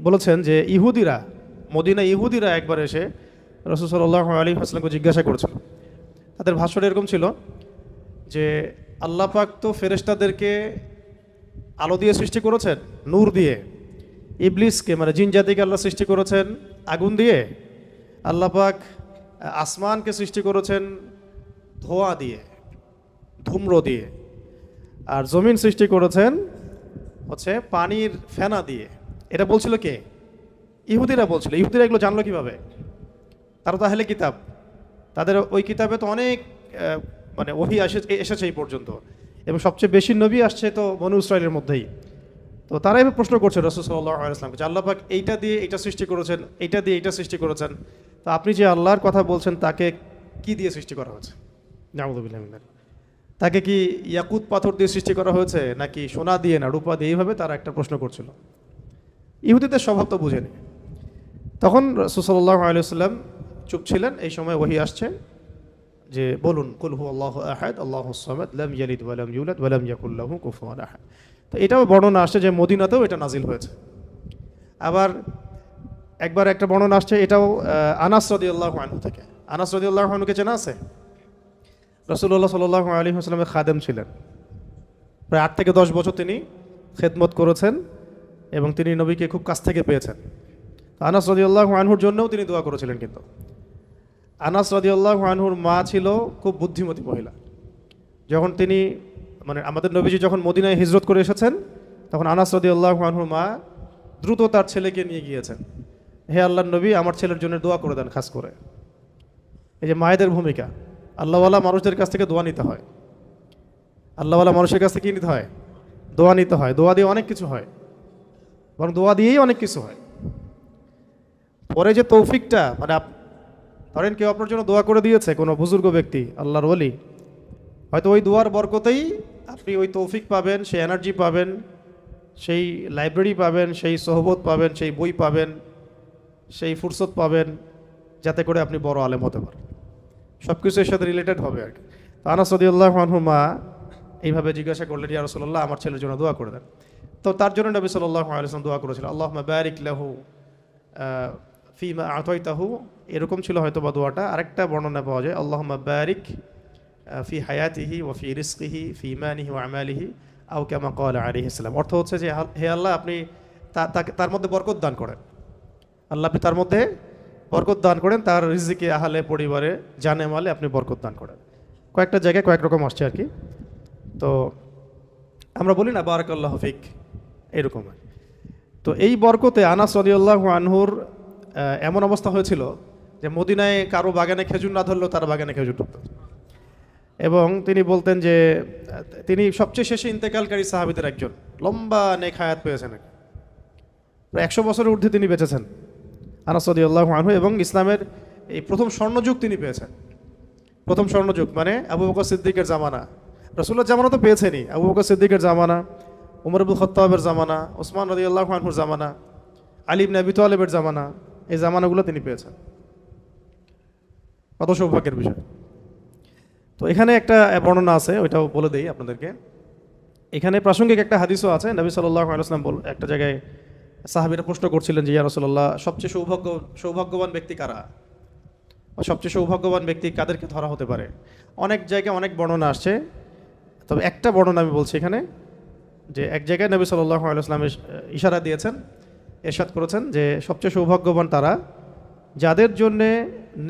বলেছেন যে ইহুদিরা একবার এসে রাসূল সাল্লাল্লাহু আলাইহি ওয়াসাল্লামকে জিজ্ঞাসা করেছিল। তাদের ভাষ্যটা এরকম ছিল যে আল্লাহ পাক তো ফেরেশতাদেরকে আলো দিয়ে সৃষ্টি করেছেন, নূর দিয়ে। ইবলিসকে মানে জিন জাতিকে আল্লাহ সৃষ্টি করেছেন আগুন দিয়ে। আল্লাহ পাক আসমানকে সৃষ্টি করেছেন ধোঁয়া দিয়ে, ধূম্র দিয়ে। আর জমিন সৃষ্টি করেছেন হচ্ছে পানির ফেনা দিয়ে। এটা বলছিল কে? ইহুদিরা বলছিল। ইহুদিরা এগুলো জানলো কিভাবে? তারা তো আহলে কিতাব, তাদের ওই কিতাবে তো অনেক মানে ওহী এসেছে এই পর্যন্ত, এবং সবচেয়ে বেশি নবী আসছে তো বনু ইসরাইলের মধ্যেই। তো তারা এবার প্রশ্ন করছে রাসূল সাল্লাল্লাহু আলাইহি ওয়াসাল্লামকে যে আল্লাহ পাক এইটা দিয়ে এইটা সৃষ্টি করেছেন, এইটা দিয়ে এইটা সৃষ্টি করেছেন, তো আপনি যে আল্লাহর কথা বলছেন তাকে কি দিয়ে সৃষ্টি করা হয়েছে? নাউযুবিল্লাহি মিন যালিক। তাকে কি ইয়াকুত পাথর দিয়ে সৃষ্টি করা হয়েছে নাকি সোনা দিয়ে না রূপা দিয়ে? এইভাবে তারা একটা প্রশ্ন করছিল। ইহুদিদের স্বভাব তো বুঝেনি। তখন রাসূল সাল্লাল্লাহু আলাইহি ওয়াসাল্লাম চুপ ছিলেন। এই সময় ওহী আসছে যে বলুন কুল হুয়াল্লাহু আহাদ আল্লাহুস সামাদ লাম ইয়ালিদ ওয়া লাম ইউলাদ ওয়া লাম ইয়াকুল লাহু কুফুয়ান আহাদ। তো এটাও বর্ণনা আসছে যে মদিনাতেও এটা নাজিল হয়েছে। আবার একবার একটা বর্ণনা আসছে, এটাও আনাস রাদিয়াল্লাহু আনহু থেকে। আনাস রাদিয়াল্লাহু আনহুকে চেনা আছে? রাসূলুল্লাহ সাল্লাল্লাহু আলাইহি ওয়াসাল্লামের খাদেম ছিলেন। প্রায় 8 থেকে 10 বছর তিনি খেদমত করেছেন এবং তিনি নবীকে খুব কাছ থেকে পেয়েছেন। আনাস রাদিয়াল্লাহু আনহুর জন্যও তিনি দোয়া করেছিলেন। কিন্তু আনাস রাদিয়াল্লাহু আনহুর মা ছিল খুব বুদ্ধিমতী মহিলা। যখন তিনি মানে আমাদের নবীজি যখন মদিনায় হিজরত করে এসেছেন, তখন আনাস রাদিয়াল্লাহু আনহুর মা দ্রুত তার ছেলেকে নিয়ে গিয়েছেন। হে আল্লাহর নবী, আমার ছেলের জন্য দোয়া করে দেন। খাস করে এই যে মায়েদের ভূমিকা, আল্লাহওয়ালা মানুষদের কাছ থেকে দোয়া নিতে হয়। আল্লাহওয়ালা মানুষের কাছ থেকে কী নিতে হয়? দোয়া নিতে হয়। দোয়া দিয়ে অনেক কিছু হয়, বরং দোয়া দিয়েই অনেক কিছু হয়। পরে যে তৌফিকটা মানে ধরেন কেউ আপনার জন্য দোয়া করে দিয়েছে, কোনো বুজুর্গ ব্যক্তি, আল্লাহর ওলি, হয়তো ওই দোয়ার বরকতেই আপনি ওই তৌফিক পাবেন, সেই এনার্জি পাবেন, সেই লাইব্রেরি পাবেন, সেই সোহবত পাবেন, সেই বই পাবেন, সেই ফুরসত পাবেন, যাতে করে আপনি বড় আলেম হতে পারেন। সব কিছু এর সাথে রিলেটেড হবে আর কি। তো আনাস রাদিয়াল্লাহু আনহু মা এইভাবে জিজ্ঞাসা করলেন, ইয়া রাসূলুল্লাহ, আমার ছেলের জন্য দোয়া করে দেন। তো তার জন্য নবী সাল্লাল্লাহু আলাইহি ওয়াসাল্লাম দোয়া করেছিলেন, আল্লাহুম্মা বারিক লাহু ফিমা আতাইতাহু। এরকম ছিল হয়তো বা দোয়াটা। আরেকটা বর্ণনা পাওয়া যায়, আল্লাহুম্মা বারিক ফি হায়াতিহি ওয়া ফি রিজকিহি ফি ইমানিহি ওয়া আমালিহি আও কামা ক্বালা আলাইহিস সালাম। অর্থ হচ্ছে যে হে আল্লাহ, আপনি তার মধ্যে বরকত দান করেন। আল্লাহ আপনি তার মধ্যে বরকত দান করেন, তার রিজিকে, আহলে, পরিবারে, জানে মালে আপনি বরকত দান করেন। কয়েকটা জায়গায় কয়েক রকম আসছে আর কি। তো আমরা বলি না বারাকাল্লাহু ফিক, এরকম। তো এই বরকতে আনাস রাদিয়াল্লাহু আনহুর এমন অবস্থা হয়েছিল যে মদিনায় কারো বাগানে খেজুর না ধরলেও তার বাগানে খেজুর ঢুকত। এবং তিনি বলতেন যে তিনি সবচেয়ে শেষে ইন্তেকালকারী সাহাবীদের একজন, লম্বা নেক হায়াত পেয়েছেন, প্রায় 100 বছরের ঊর্ধ্বে তিনি বেঁচেছেন আনাস রাদিয়াল্লাহু আনহু। এবং ইসলামের এই প্রথম স্বর্ণযুগ তিনি পেয়েছেন। প্রথম স্বর্ণযুগ মানে আবু বকর সিদ্দিকের জামানা, রাসূলুল্লাহর জামানা তো পেয়েছেনই, আবু বকর সিদ্দিকের জামানা, উমর ইবনে খাত্তাবের জামানা, ওসমান রাদিয়াল্লাহু আনহুর জামানা, আলী ইবনে আবি তালেবের জামানা, এই জামানাগুলো তিনি পেয়েছেন। কত সৌভাগ্যের বিষয়। তো এখানে একটা বর্ণনা আছে, ওইটাও বলে দেই আপনাদেরকে। এখানে প্রাসঙ্গিক একটা হাদিসও আছে। নবী সাল্লাল্লাহু আলাইহি ওয়াসাল্লাম একটা জায়গায় সাহাবীরা প্রশ্ন করছিলেন যে ইয়া রাসূলুল্লাহ, সবচেয়ে সৌভাগ্যবান ব্যক্তি কারা? সবচেয়ে সৌভাগ্যবান ব্যক্তি কাদেরকে ধরা হতে পারে? অনেক জায়গায় অনেক বর্ণনা আসছে, তবে একটা বর্ণনা আমি বলছি এখানে, যে এক জায়গায় নবী সাল্লাল্লাহু আলাইহি ওয়াসাল্লাম ইশারা দিয়েছেন, ইরশাদ করেছেন যে সবচেয়ে সৌভাগ্যবান তারা যাদের জন্যে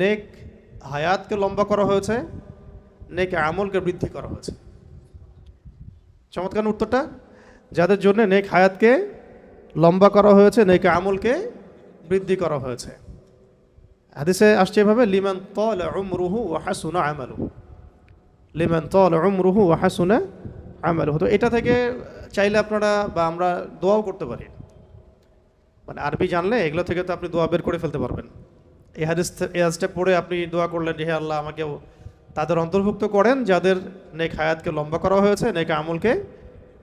নেক হায়াতকে লম্বা করা হয়েছে, নেক আমলকে বৃদ্ধি করা হয়েছে। চমৎকার উত্তরটা, যাদের জন্য নেক হায়াতকে লম্বা করা হয়েছে, নেক আমলকে বৃদ্ধি করা হয়েছে। হাদিসে আসছে এভাবে, লিমান তালা উমরুহু ওয়া হাসুনা আমালুহু, লিমান তালা উমরুহু ওয়া হাসুনা আমালুহু। তো এটা থেকে চাইলে আপনারা বা আমরা দোয়াও করতে পারি। মানে আরবি জানলে এগুলো থেকে তো আপনি দোয়া বের করে ফেলতে পারবেন। এই হাদিসটা পড়ে আপনি দোয়া করলেন যে হে আল্লাহ, আমাকেও তাদের অন্তর্ভুক্ত করেন যাদের নেক হায়াতকে লম্বা করা হয়েছে, নেক আমলকে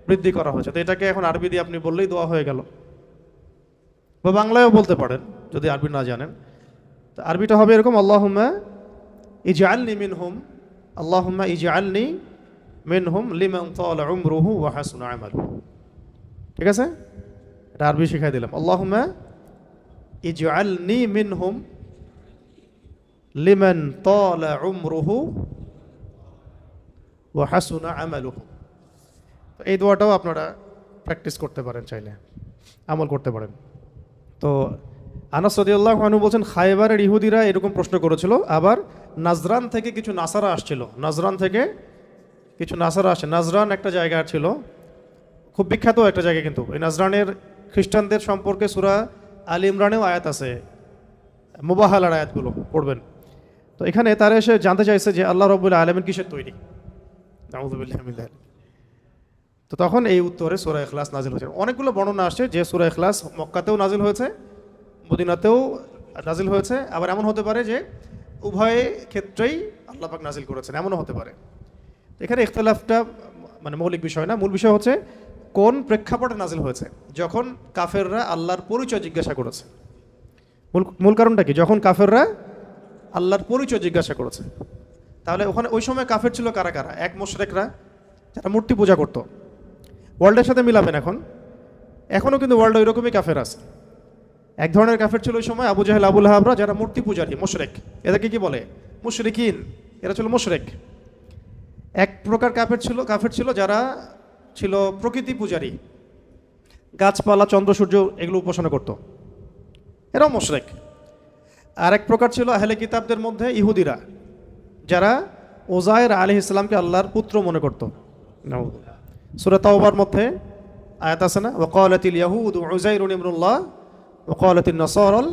বৃদ্ধি করা হয়েছে। তো এটাকে এখন আরবি দিয়ে আপনি বললেই দোয়া হয়ে গেল, বা বাংলায়ও বলতে পারেন যদি আরবি না জানেন। তো আরবিটা হবে এরকম, আল্লাহুম্মা ইজআলনি মিনহুম, আল্লাহুম্মা ইজআলনি মিনহুম লিমান তালা উমরুহু ওয়া হাসুনা আমালুহু। ঠিক আছে, এটা আরবি শিখাই দিলাম। আল্লাহুম্মা ইজআলনি মিনহুম লিমান তালা উমরুহু ওয়া হাসুনা আমালুহু। এই দোয়াটাও আপনারা প্র্যাকটিস করতে পারেন, চাইলে আমল করতে পারেন। তো আনাস রাদিয়াল্লাহু আনহু বলছেন, খায়বারের ইহুদিরা এরকম প্রশ্ন করেছিল। আবার নাজরান থেকে কিছু নাসারা আসছিল, নাজরান থেকে কিছু নাসারা আসে। নাজরান একটা জায়গা ছিল, খুব বিখ্যাত একটা জায়গা, কিন্তু এই নাজরানের খ্রিস্টানদের সম্পর্কে সূরা আল ইমরানেও আয়াত আছে, মুবাহালার আয়াতগুলো পড়বেন। তো এখানে তারা এসে জানতে চাইছে যে আল্লাহ রাব্বুল আলামিন কিসের তৈরি। নাউযু বিল্লাহি মিন যালিক। তো তখন এই উত্তরে সূরা ইখলাস নাজিল হয়েছে। অনেকগুলো বর্ণনা আসছে যে সূরা ইখলাস মক্কাতেও নাজিল হয়েছে, মদিনাতেও নাজিল হয়েছে। আবার এমন হতে পারে যে উভয় ক্ষেত্রেই আল্লাহ পাক নাজিল করেছেন, এমনও হতে পারে। এখানে ইখতিলাফটা মানে মৌলিক বিষয় না, মূল বিষয় হচ্ছে কোন প্রেক্ষাপটে নাজিল হয়েছে। যখন কাফেররা আল্লাহর পরিচয় জিজ্ঞাসা করেছে, মূল কারণটা কি? যখন কাফেররা আল্লাহর পরিচয় জিজ্ঞাসা করেছে, তাহলে ওখানে ওই সময় কাফের ছিল কারা কারা? এক, মুশরিকরা যারা মূর্তি পূজা করত। ওয়ার্ল্ডের সাথে মিলাবেন এখনও কিন্তু ওয়ার্ল্ডে ওইরকমই কাফের আছে। এক ধরনের কাফের ছিল ওই সময় আবু জাহেল, আবুল আহাবরা, যারা মূর্তি পূজারী, মুশরিক। এদেরকে কি বলে? মুশরিকিন। এরা ছিল মুশরিক। এক প্রকার কাফের ছিল যারা ছিল প্রকৃতি পূজারী, গাছপালা, চন্দ্র সূর্য এগুলো উপাসনা করত, এরাও মুশরিক। আর এক প্রকার ছিল আহলে কিতাবদের মধ্যে ইহুদিরা, যারা ওজায়ের আলাইহিস সালামকে আল্লাহর পুত্র মনে করত। সূরা তাওবার মধ্যে আয়াত আছে না, ওয়াকালাতিল ইয়াহুদু উযাইরুন ইবনুল্লাহ ওয়াকালাতিন নাসারাল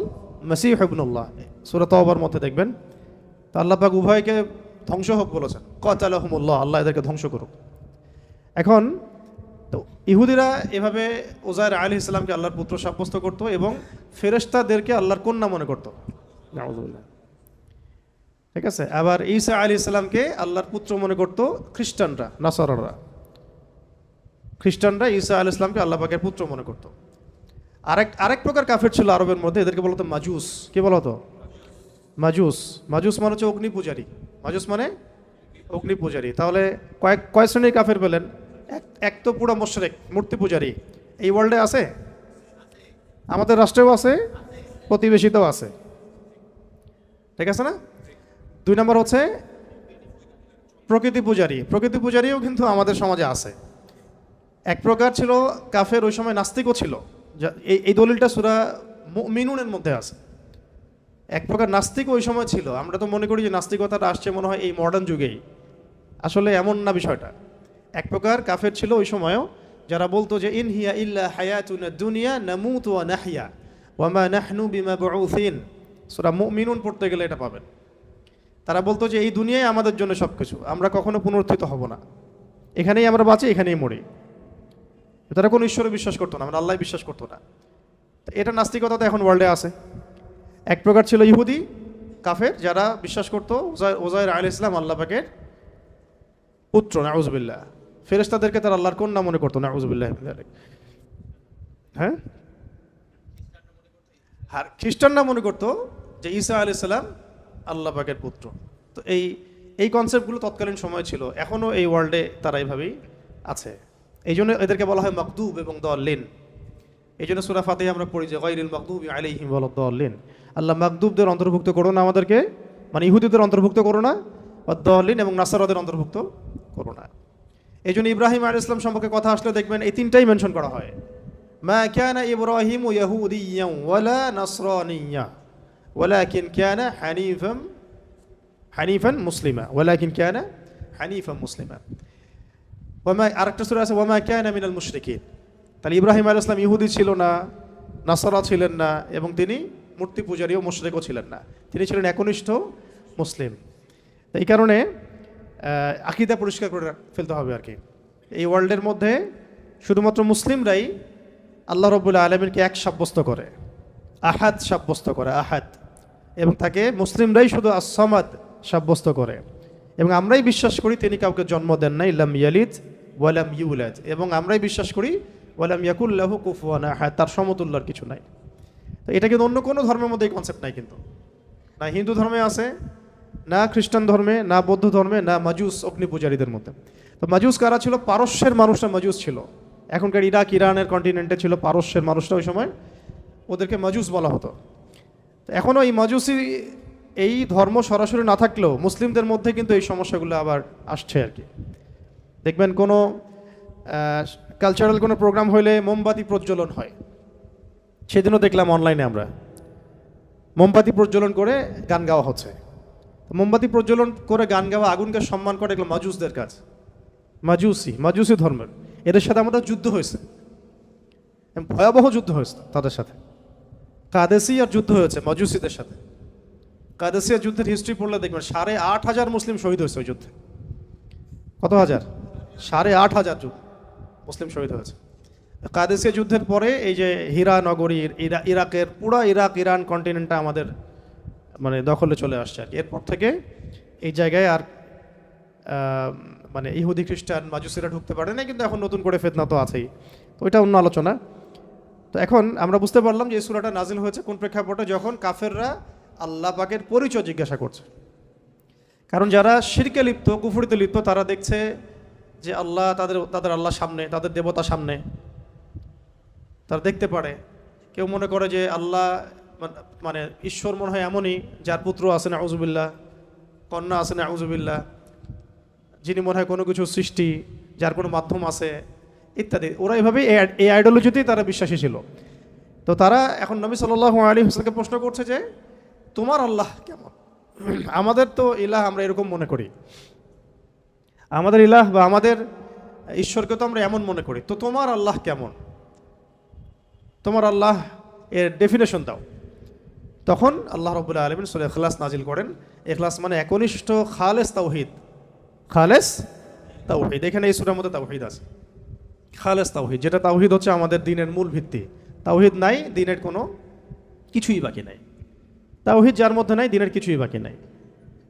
মাসীহু ইবনুল্লাহ। সূরা তাওবার মধ্যে দেখবেন। তো আল্লাহ পাক উভয়কে ধ্বংস হোক বলেছেন, কাতালাহুমুল্লাহ, আল্লাহ এদেরকে ধ্বংস করুক। এখন তো ইহুদিরা এভাবে ওজায়ের আলাইহিস সালামকে আল্লাহর পুত্র সাব্যস্ত করত এবং ফেরেশতাদেরকে আল্লাহর কন্যা মনে করত। নাউযুবিল্লাহ। ঠিক আছে। আবার ঈসা আলাইহিস সালামকে আল্লাহর পুত্র মনে করত খ্রিস্টানরা, নাসারারা। খ্রিস্টানরা ঈসা আলাইহিস সালামকে আল্লাহ পাকের পুত্র মনে করত। আরেক প্রকার কাফের ছিল আরবের মধ্যে, এদেরকে বলতো মাজুস। কি বলতো? মাজুস। মাজুস মানে হচ্ছে অগ্নি পূজারী। মাজুস মানে অগ্নি পূজারী। তাহলে কয় শ্রেণীর কাফের পেলেন? এক তো পুরো মুশরিক, মূর্তি পূজারী। এই ওয়ার্ল্ডে আছে, আমাদের রাষ্ট্রেও আছে, প্রতিবেশীতেও আছে। ঠিক আছে না? 2 নম্বর হচ্ছে প্রকৃতি পূজারী। প্রকৃতি পূজারীও কিন্তু আমাদের সমাজে আছে। এক প্রকার ছিল কাফের, ওই সময় নাস্তিকও ছিল। এই দলিলটা সূরা মুমিনুনের মধ্যে আছে। এক প্রকার নাস্তিক ওই সময় ছিল। আমরা তো মনে করি যে নাস্তিকতাটা আসছে মনে হয় এই মডার্ন যুগেই, আসলে এমন না বিষয়টা। এক প্রকার কাফের ছিল ওই সময়ও, যারা বলতো যে ইন হিয়া ইল্লা হায়াতুনা দুনিয়া নামুতু ওয়া নাহইয়া ওয়া মা নাহনু বিমাবউসিন। সূরা মুমিনুন পড়তে গেলে এটা পাবেন। তারা বলতো যে এই দুনিয়ায় আমাদের জন্য সব কিছু, আমরা কখনো পুনরুত্থিত হব না, এখানেই আমরা বাঁচি, এখানেই মরি। তারা কোনো ঈশ্বরে বিশ্বাস করতো না, আমরা আল্লাহ বিশ্বাস করতো না। এটা নাস্তিকতা তো এখন ওয়ার্ল্ডে আছে। এক প্রকার ছিল ইহুদি কাফের, যারা বিশ্বাস করতো ওজায়ের আলাইহিস সালাম আল্লাহ পাকের পুত্র, নাউযুবিল্লাহ। ফেরেশতাদেরকে তারা আল্লাহর কন্যা মনে করতো, নাউযুবিল্লাহ। হ্যাঁ, আর খ্রিস্টানরা মনে করতো যে ঈসা আলাইহিস সালাম আল্লাহ পাকের পুত্র। তো এই কনসেপ্টগুলো তৎকালীন সময় ছিল, এখনও এই ওয়ার্ল্ডে তারা এইভাবেই আছে। এই জন্য এদেরকে বলা হয় মাগদুব এবং দল্লিন। এই জন্য সূরা ফাতিহা আমরা পড়ি যে গায়রিল মাগদুবি আলাইহিম ওয়ালাদ-দাল্লিন। আল্লাহ মাগদুবদের অন্তর্ভুক্ত করো না আমাদেরকে, মানে ইহুদিদের অন্তর্ভুক্ত করো না, ওয়াদ-দাল্লিন এবং নাসারাদের অন্তর্ভুক্ত করো না। এই জন্য ইব্রাহিম আলাইহিস সালাম সম্পর্কে কথা আসলে দেখবেন এই 3টাই মেনশন করা হয়। মা কানা ইব্রাহিমু ইয়াহুদিয়্যান ওয়ালা নাসরানিয়্যা ওয়ালাকিন কানা হানিফান মুসলিমা, ওয়ালাকিন কানা হানিফান মুসলিমা। আরেকটা সূরা আছে ওয়ামা কানা মিনাল মুশরিকিন। তাহলে ইব্রাহিম আলাইহিস সালাম ইহুদি ছিল না, নাসারা ছিলেন না, এবং তিনি মূর্তি পূজারীও মুশরিকও ছিলেন না, তিনি ছিলেন একনিষ্ঠ মুসলিম। এই কারণে আকীদা পরিষ্কার করে ফেলতে হবে আর কি। এই ওয়ার্ল্ডের মধ্যে শুধুমাত্র মুসলিমরাই আল্লাহ রাব্বুল আলামিনকে এক সাব্যস্ত করে, আহাদ সাব্যস্ত করে, আহাদ, এবং তাকে মুসলিমরাই শুধু আস-সামাদ সাব্যস্ত করে। এবং আমরাই বিশ্বাস করি তিনি কাউকে জন্ম দেন নাই, লাম ইয়ালিদ ওয়া লাম ইউলাদ, এবং আমরাই বিশ্বাস করি ওয়ালাম ইয়াকুল লাহু কুফুয়ান আহাদ, তার সমতুল্যর কিছু নাই। তো এটা কিন্তু অন্য কোনো ধর্মের মধ্যে এই কনসেপ্ট নাই, কিন্তু না হিন্দু ধর্মে আছে, না খ্রিস্টান ধর্মে, না বৌদ্ধ ধর্মে, না মাজুস অগ্নি পূজারীদের মধ্যে। তো মাজুস কারা ছিল? পারস্যের মানুষরা মাজুস ছিল। এখনকার ইরাক ইরানের কন্টিনেন্টে ছিল পারস্যের মানুষরা, ওই সময় ওদেরকে মাজুস বলা হতো। তো এখনও এই মাজুসি এই ধর্ম সরাসরি না থাকলেও মুসলিমদের মধ্যে কিন্তু এই সমস্যাগুলো আবার আসছে আর কি। দেখবেন কোনো কালচারাল কোনো প্রোগ্রাম হইলে মোমবাতি প্রজ্বলন হয়, সেদিনও দেখলাম অনলাইনে আমরা মোমবাতি প্রজ্বলন করে গান গাওয়া হচ্ছে। মোমবাতি প্রজ্বলন করে গান গাওয়া, আগুনকে সম্মান করে, এগুলো মাজুসদের কাজ, মাজুসি ধর্মের। এদের সাথে আমাদের যুদ্ধ হয়েছে, ভয়াবহ যুদ্ধ হয়েছে তাদের সাথে। কাদেসিয়ার যুদ্ধ হয়েছে মাজুসিদের সাথে। কাদেসিয়ার যুদ্ধের হিস্ট্রি পড়লে দেখবেন 8,500 মুসলিম শহীদ হয়েছে ওই যুদ্ধে। কত হাজার? 8,500 মুসলিম শহীদ হয়েছে কাদেসিয়া যুদ্ধের পরে। এই যে হীরা নগরী, ইরাকের পুরো ইরাক ইরান কন্টিনেন্টটা আমাদের মানে দখলে চলে আসছে আর কি। এরপর থেকে এই জায়গায় আর মানে ইহুদি খ্রিস্টান মাজুসিরা ঢুকতে পারে না, কিন্তু এখন নতুন করে ফিতনা তো আছেই, তো ওইটা অন্য আলোচনা। তো এখন আমরা বুঝতে পারলাম যে এই সূরাটা নাজিল হয়েছে কোন প্রেক্ষাপটে, যখন কাফেররা আল্লাহ পাকের পরিচয় জিজ্ঞাসা করছে। কারণ যারা শিরকে লিপ্ত, কুফরিতে লিপ্ত, তারা দেখছে যে আল্লাহ তাদের আল্লাহ সামনে, তাদের দেবতা সামনে, তারা দেখতে পারে। কেউ মনে করে যে আল্লাহ মানে ঈশ্বর মনে হয় এমনই যার পুত্র আছে নাউজুবিল্লাহ, কন্যা আছে নাউজুবিল্লাহ, যিনি মনে হয় কোনো কিছু সৃষ্টি, যার কোনো মাধ্যম আছে ইত্যাদি। ওরা এভাবেই এই আইডিওলজিতেই তারা বিশ্বাসী ছিল। তো তারা এখন নবী সাল্লাল্লাহু আলাইহি ওয়াসাল্লামকে প্রশ্ন করছে যে তোমার আল্লাহ কেমন? আমাদের তো ইলাহ আমরা এরকম মনে করি, আমাদের ইলাহ বা আমাদের ঈশ্বরকে তো আমরা এমন মনে করি, তো তোমার আল্লাহ কেমন? তোমার আল্লাহ এর ডেফিনেশন দাও। তখন আল্লাহ রাব্বুল আলামিন সূরা ইখলাস নাজিল করেন। ইখলাস মানে একনিষ্ঠ খালেস তাওহীদ, খালেস তাওহীদ। এখানে এই সূরার মধ্যে তাওহীদ আছে, খালেস তাওহীদ, যেটা তাওহীদ হচ্ছে আমাদের দ্বীনের মূল ভিত্তি। তাওহীদ নাই, দ্বীনের কোনো কিছুই বাকি নাই। তাওহীদ যার মধ্যে নাই, দ্বীনের কিছুই বাকি নাই।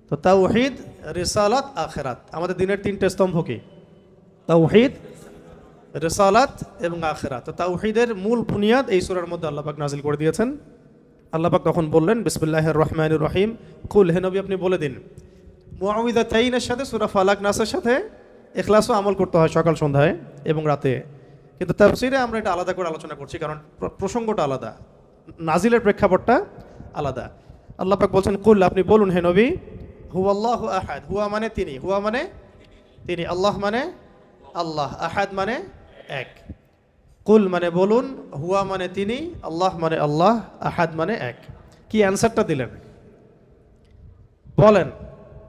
তো তাওহীদ, রিসালাত, আখিরাত, আমাদের দ্বীনের 3টে স্তম্ভ কি? তাওহীদ, রিসালাত এবং আখিরাত। তো তাওহীদের মূল বুনিয়াদ এই সূরার মধ্যে আল্লাহ পাক নাজিল করে দিয়েছেন। আল্লাহ পাক তখন বললেন বিসমিল্লাহির রহমানির রহিম, কুল, হে নবী আপনি বলে দিন। মুআউযিযাতাইনের সাথে সূরা ফালাক নাসের সাথে ইখলাসও আমল করতে হয় সকাল সন্ধ্যায় এবং রাতে, কিন্তু তাফসীরে আমরা এটা আলাদা করে আলোচনা করছি, কারণ প্রসঙ্গটা আলাদা, নাজিলের প্রেক্ষাপটটা আলাদা। আল্লাহ পাক বলছেন কুল, আপনি বলুন হে নবী, হুয়াল্লাহু আহাদ, হুয়া মানে তিনি, হুয়া মানে তিনি, আল্লাহ মানে আল্লাহ, আহাদ মানে এক। কুল মানে বলুন, হুয়া মানে তিনি, আল্লাহ মানে আল্লাহ, আহাদ মানে এক। কি অ্যান্সারটা দিলেন? বলেন,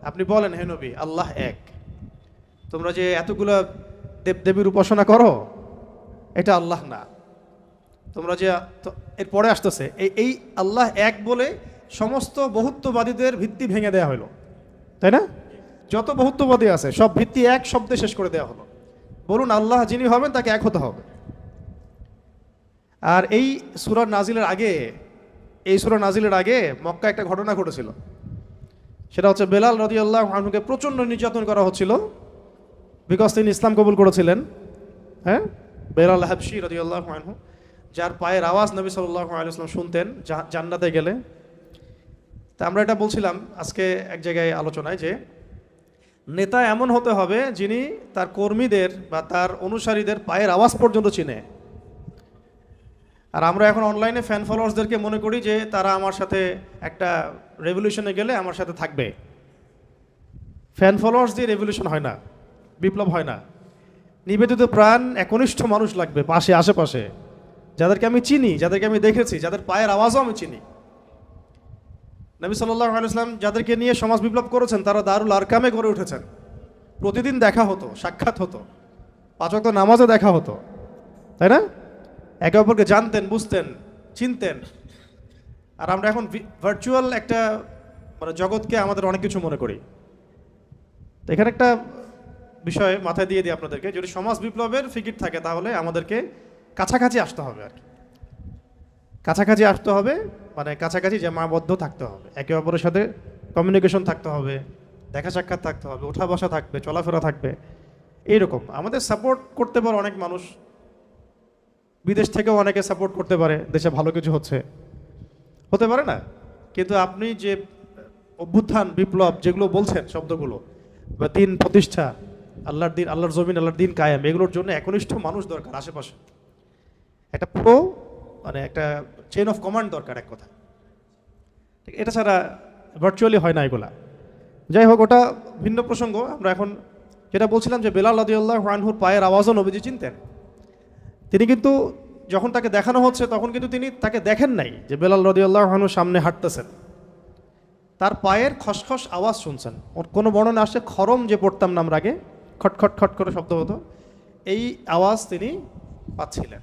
আপনি বলেন হে নবী, আল্লাহ এক। তোমরা যে এতগুলো দেবদেবীর উপাসনা করো, এটা আল্লাহ না। তোমরা যে এরপরে আসতেছে এই আল্লাহ এক বলে সমস্ত বহুত্ববাদীদের ভিত্তি ভেঙে দেওয়া হলো, তাই না? যত বহুত্ববাদী আছে সব ভিত্তি এক শব্দে শেষ করে দেওয়া হলো। বলুন আল্লাহ যিনি হবেন তাকে এক হতে হবে। আর এই সূরা নাজিলের আগে মক্কা একটা ঘটনা ঘটেছিল। সেটা হচ্ছে বেলাল রাদিয়াল্লাহু আনহুকে প্রচণ্ড নির্যাতন করা হচ্ছিল, বিকজ তিনি ইসলাম কবুল করেছিলেন। হ্যাঁ, বেলাল হাবশি রাদিয়াল্লাহু আনহু, যার পায়ের আওয়াজ নবী সাল্লাল্লাহু আলাইহি ওয়াসাল্লাম শুনতেন জান্নাতে গেলে। তা আমরা এটা বলছিলাম আজকে এক জায়গায় আলোচনায়, যে নেতা এমন হতে হবে যিনি তার কর্মীদের বা তার অনুসারীদের পায়ের আওয়াজ পর্যন্ত চিনে। আর আমরা এখন অনলাইনে ফ্যান ফলোয়ার্সদেরকে মনে করি যে তারা আমার সাথে একটা রেভলিউশনে গেলে আমার সাথে থাকবে। ফ্যান ফলোয়ার্স দিয়ে রেভলিউশন হয় না, বিপ্লব হয় না। নিবেদিত প্রাণ একনিষ্ঠ মানুষ লাগবে পাশে, আশেপাশে, যাদেরকে আমি চিনি, যাদেরকে আমি দেখেছি, যাদের পায়ের আওয়াজও আমি চিনি। নবী সাল্লাল্লাহু আলাইহি ওয়াসাল্লাম যাদেরকে নিয়ে সমাজ বিপ্লব করেছেন, তারা দারুল আরকামে গড়ে উঠেছেন। প্রতিদিন দেখা হতো, সাক্ষাৎ হতো, 5 ওয়াক্ত নামাজে দেখা হতো, তাই না? একে অপরকে জানতেন, বুঝতেন, চিনতেন। আর আমরা এখন ভার্চুয়াল একটা মানে জগৎকে আমাদের অনেক কিছু মনে করি। তো এখানে একটা বিষয় মাথায় দিয়ে দিই আপনাদেরকে, যদি সমাজ বিপ্লবের ফিকির থাকে তাহলে আমাদেরকে কাছাকাছি আসতে হবে আর কি। কাছাকাছি আসতে হবে মানে কাছাকাছি জামাবদ্ধ থাকতে হবে, একে অপরের সাথে কমিউনিকেশন থাকতে হবে, দেখা সাক্ষাৎ থাকতে হবে, ওঠা বসা থাকবে, চলাফেরা থাকবে। এইরকম আমাদের সাপোর্ট করতে পারে অনেক মানুষ, বিদেশ থেকেও অনেকে সাপোর্ট করতে পারে, দেশে ভালো কিছু হতে পারে না। কিন্তু আপনি যে অভ্যুত্থান, বিপ্লব যেগুলো বলছেন শব্দগুলো, বা দিন প্রতিষ্ঠা, আল্লাহর দিন, আল্লাহর জমিন, আল্লাহর দিন কায়েম, এগুলোর জন্য একনিষ্ঠ মানুষ দরকার আশেপাশে। একটা পুরো মানে একটা চেইন অফ কমান্ড দরকার, এক কথা। এটা ছাড়া ভার্চুয়ালি হয় না এগুলা। যাই হোক, ওটা ভিন্ন প্রসঙ্গ। আমরা এখন যেটা বলছিলাম যে বেলাল রাদিয়াল্লাহু আনহুর পায়ের আওয়াজও নবীজি চিনতেন। তিনি কিন্তু যখন তাকে দেখানো হচ্ছে তখন কিন্তু তিনি তাকে দেখেন নাই যে বেলাল রাদিয়াল্লাহু আনহুর সামনে হাঁটতেছেন, তার পায়ের খসখস আওয়াজ শুনছেন। ওর কোনো বর্ণনা আসছে খরম যে পড়তাম না আমরা আগে, খটখট খট করে শব্দ হতো, এই আওয়াজ তিনি পাচ্ছিলেন।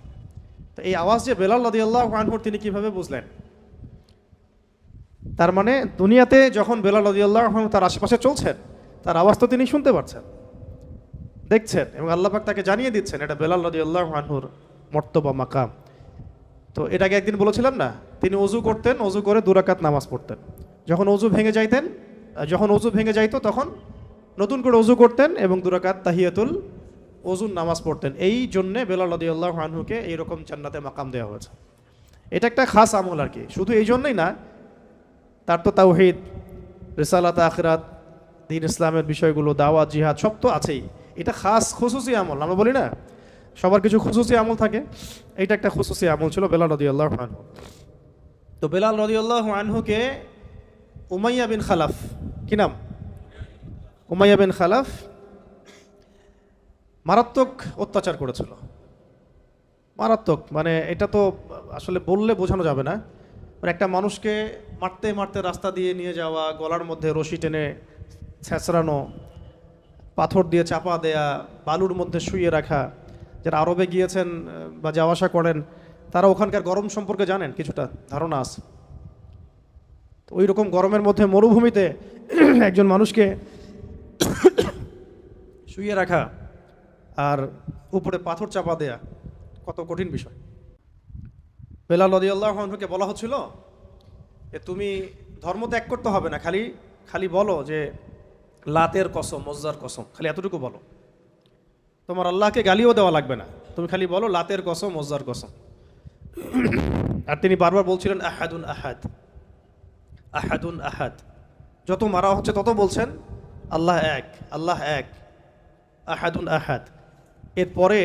তো এই আওয়াজ যে বেলাল রাদিয়াল্লাহু আনহুর, তিনি কিভাবে বুঝলেন? তার মানে দুনিয়াতে যখন বেলাল রাদিয়াল্লাহু আনহু তার আশেপাশে চলছেন, তার আওয়াজ তো তিনি শুনতে পাচ্ছেন, দেখছেন, এবং আল্লাহ পাক তাকে জানিয়ে দিচ্ছেন এটা বেলাল রাদিয়াল্লাহু আনহুর মর্তবা মাকাম। তো এটাকে একদিন বলেছিলাম না, তিনি ওযু করতেন, ওযু করে 2 রাকাত নামাজ পড়তেন। যখন ওযু ভেঙে যাইতো তখন নতুন করে ওযু করতেন এবং 2 রাকাত তাহিয়াতুল ওযুর নামাজ পড়তেন। এই জন্যে বেলাল রাদিয়াল্লাহু আনহুকে এইরকম জান্নাতে মাকাম দেওয়া হয়েছে। এটা একটা খাস আমল আর কি। শুধু এই জন্যই না, তার তো তাওহীদ, রিসালাত, আখিরাত, দ্বীন ইসলামের বিষয়গুলো, দাওয়াত, জিহাদ সব তো আছেই। এটা খাস খুসুসি আমল। আমরা বলি না সবার কিছু খুসুসি আমল থাকে, এইটা একটা খুসুসি আমল ছিল বেলাল রাদিয়াল্লাহু আনহু। তো বেলাল রাদিয়াল্লাহু আনহুকে উমাইয়া বিন খালাফ, কি নাম? উমাইয়া বিন খালাফ মারাত্মক অত্যাচার করেছিল। মারাত্মক, মানে এটা তো আসলে বললে বোঝানো যাবে না। মানে একটা মানুষকে মারতে মারতে রাস্তা দিয়ে নিয়ে যাওয়া, গলার মধ্যে রশি টেনে ছেঁচড়ানো, পাথর দিয়ে চাপা দেয়া, বালুর মধ্যে শুইয়ে রাখা। যারা আরবে গিয়েছেন বা যাওয়া আসা করেন তারা ওখানকার গরম সম্পর্কে জানেন, কিছুটা ধারণা আছে। তো ওই রকম গরমের মধ্যে মরুভূমিতে একজন মানুষকে শুইয়ে রাখা আর উপরে পাথর চাপা দেয়া কত কঠিন বিষয়। বেলাল রাদিয়াল্লাহু আনহুকে বলা হচ্ছিল যে তুমি ধর্ম ত্যাগ করতে হবে না, খালি বলো যে লাতের কসম, উজ্জার কসম, খালি এতটুকু বলো। তোমার আল্লাহকে গালিও দেওয়া লাগবে না, তুমি খালি বলো লাতের কসম, উজ্জার কসম। আর তিনি বারবার বলছিলেন আহাদুন আহাদ, আহাদুন আহাদ। যত মারা হচ্ছে তত বলছেন আল্লাহ এক, আল্লাহ এক, আহাদুন আহাদ। এরপরে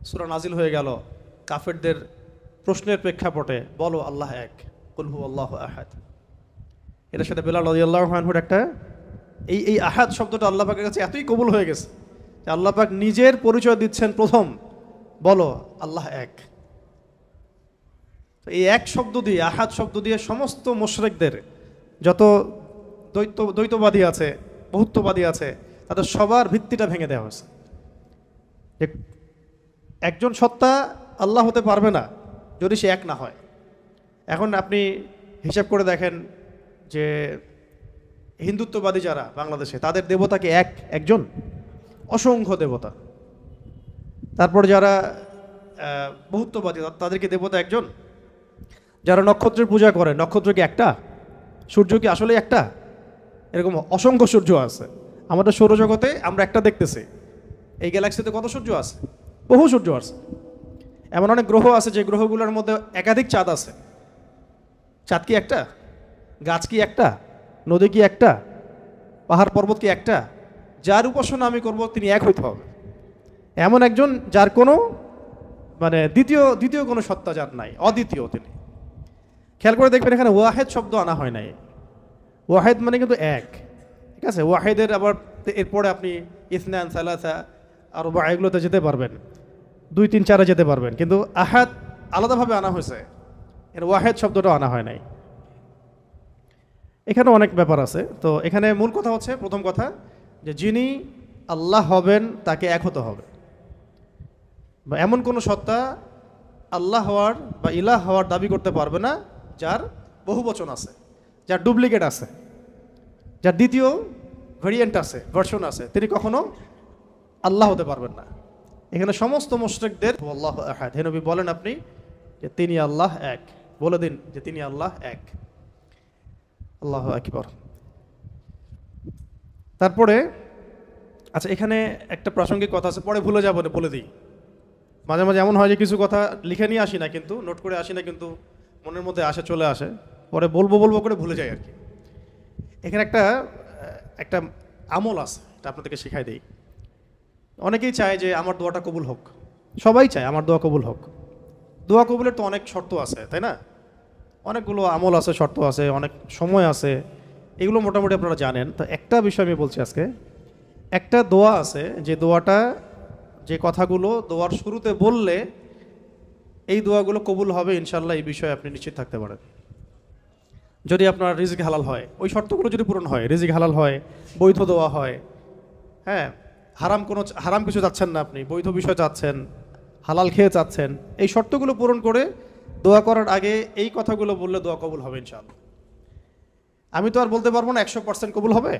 সূরা নাজিল হয়ে গেল কাফেরদের প্রশ্নের প্রেক্ষাপটে, বলো আল্লাহ এক, কুল হু আল্লাহু আহাদ। এটার সাথে বেলাল রাদিয়াল্লাহু আনহুর একটা এই আহাদ শব্দটা আল্লাহ পাকের কাছে এতই কবুল হয়ে গেছে যে আল্লাহ পাক নিজের পরিচয় দিচ্ছেন প্রথম, বলো আল্লাহ এক। এই এক শব্দ দিয়ে, আহাদ শব্দ দিয়ে সমস্ত মুশরিকদের যত দ্বৈতবাদী আছে, বহুত্ববাদী আছে, তাদের সবার ভিত্তিটা ভেঙে দেওয়া হয়েছে। যে একজন সত্তা আল্লাহ হতে পারবে না যদি সে এক না হয়। এখন আপনি হিসাব করে দেখেন যে হিন্দুত্ববাদী যারা বাংলাদেশে, তাদের দেবতাকে একজন, অসংখ্য দেবতা। তারপর যারা বহুত্ববাদী, তাদেরকে দেবতা একজন। যারা নক্ষত্রের পূজা করে, নক্ষত্র কি একটা? সূর্য কি আসলে একটা? এরকম অসংখ্য সূর্য আছে। আমাদের সৌরজগতে আমরা একটা দেখতেছি, এই গ্যালাক্সিতে কত সূর্য আছে? বহু সূর্য আছে। এমন অনেক গ্রহ আছে যে গ্রহগুলোর মধ্যে একাধিক চাঁদ আছে। চাঁদ কি একটা? গাছ কি একটা? নদী কি একটা? পাহাড় পর্বত কি একটা? যার উপাসনা আমি করব তিনি এক হইতে হবে। এমন একজন যার কোনো মানে দ্বিতীয় কোনো সত্তা যার নাই, অদ্বিতীয় তিনি। খেয়াল করে দেখবেন এখানে ওয়াহেদ শব্দ আনা হয় নাই। ওয়াহেদ মানে কিন্তু এক, ঠিক আছে? ওয়াহেদের আবার এরপরে আপনি ইসনান, সালাসা, আরবা এগুলোতে যেতে পারবেন, 2, 3, 4 যেতে পারবেন, কিন্তু আহাদ আলাদাভাবে আনা হয়েছে, এর ওয়াহেদ শব্দটা আনা হয় নাই। এখানে অনেক ব্যাপার আছে। তো এখানে মূল কথা হচ্ছে, প্রথম কথা যে যিনি আল্লাহ হবেন তাকে এক হতে হবে। বা এমন কোনো সত্তা আল্লাহ হওয়ার বা ইলাহ হওয়ার দাবি করতে পারবে না যার বহু বচন আছে, যার ডুপ্লিকেট আছে, যার দ্বিতীয় ভেরিয়েন্ট আছে, ভার্সন আছে, তিনি কখনো আল্লাহ হতে পারবেন না। এখানে সমস্ত মুশরিকদের আল্লাহু আহাদ, হে নবী বলেন আপনি যে তিনি আল্লাহ এক, বলে দিন যে তিনি আল্লাহ এক। আল্লাহু আকবার। তারপরে আচ্ছা, এখানে একটা প্রাসঙ্গিক কথা আছে, পরে ভুলে যাবো না, বলে দিই। মাঝে মাঝে এমন হয় যে কিছু কথা লিখে নিয়ে আসি না, কিন্তু নোট করে আসি না, কিন্তু মনের মধ্যে আসে, চলে আসে, পরে বলবো করে ভুলে যাই আর কি। এখানে একটা আমল আছে, এটা আপনাদেরকে শিখাই দিই। অনেকেই চায় যে আমার দোয়াটা কবুল হোক, সবাই চায় আমার দোয়া কবুল হোক। দোয়া কবুলের তো অনেক শর্ত আছে, তাই না? অনেকগুলো আমল আছে, শর্ত আছে, অনেক সময় আছে, এগুলো মোটামুটি আপনারা জানেন। তো একটা বিষয় আমি বলছি আজকে, একটা দোয়া আছে যে দোয়াটা, যে কথাগুলো দোয়ার শুরুতে বললে এই দোয়াগুলো কবুল হবে ইনশাল্লাহ, এই বিষয়ে আপনি নিশ্চিত থাকতে পারেন। যদি আপনার রিজিক হালাল হয়, ওই শর্তগুলো যদি পূরণ হয়, রিজিক হালাল হয়, বৈধ দোয়া হয়, হ্যাঁ, হারাম কিছু চাচ্ছেন না, আপনি বৈধ বিষয় চাচ্ছেন, হালাল খেয়ে চাচ্ছেন, এই শর্তগুলো পূরণ করে দোয়া করার আগে এই কথাগুলো বললে দোয়া কবুল হবে ইনশাআল্লাহ। আমি তো আর বলতে পারবো না 100% কবুল হবে,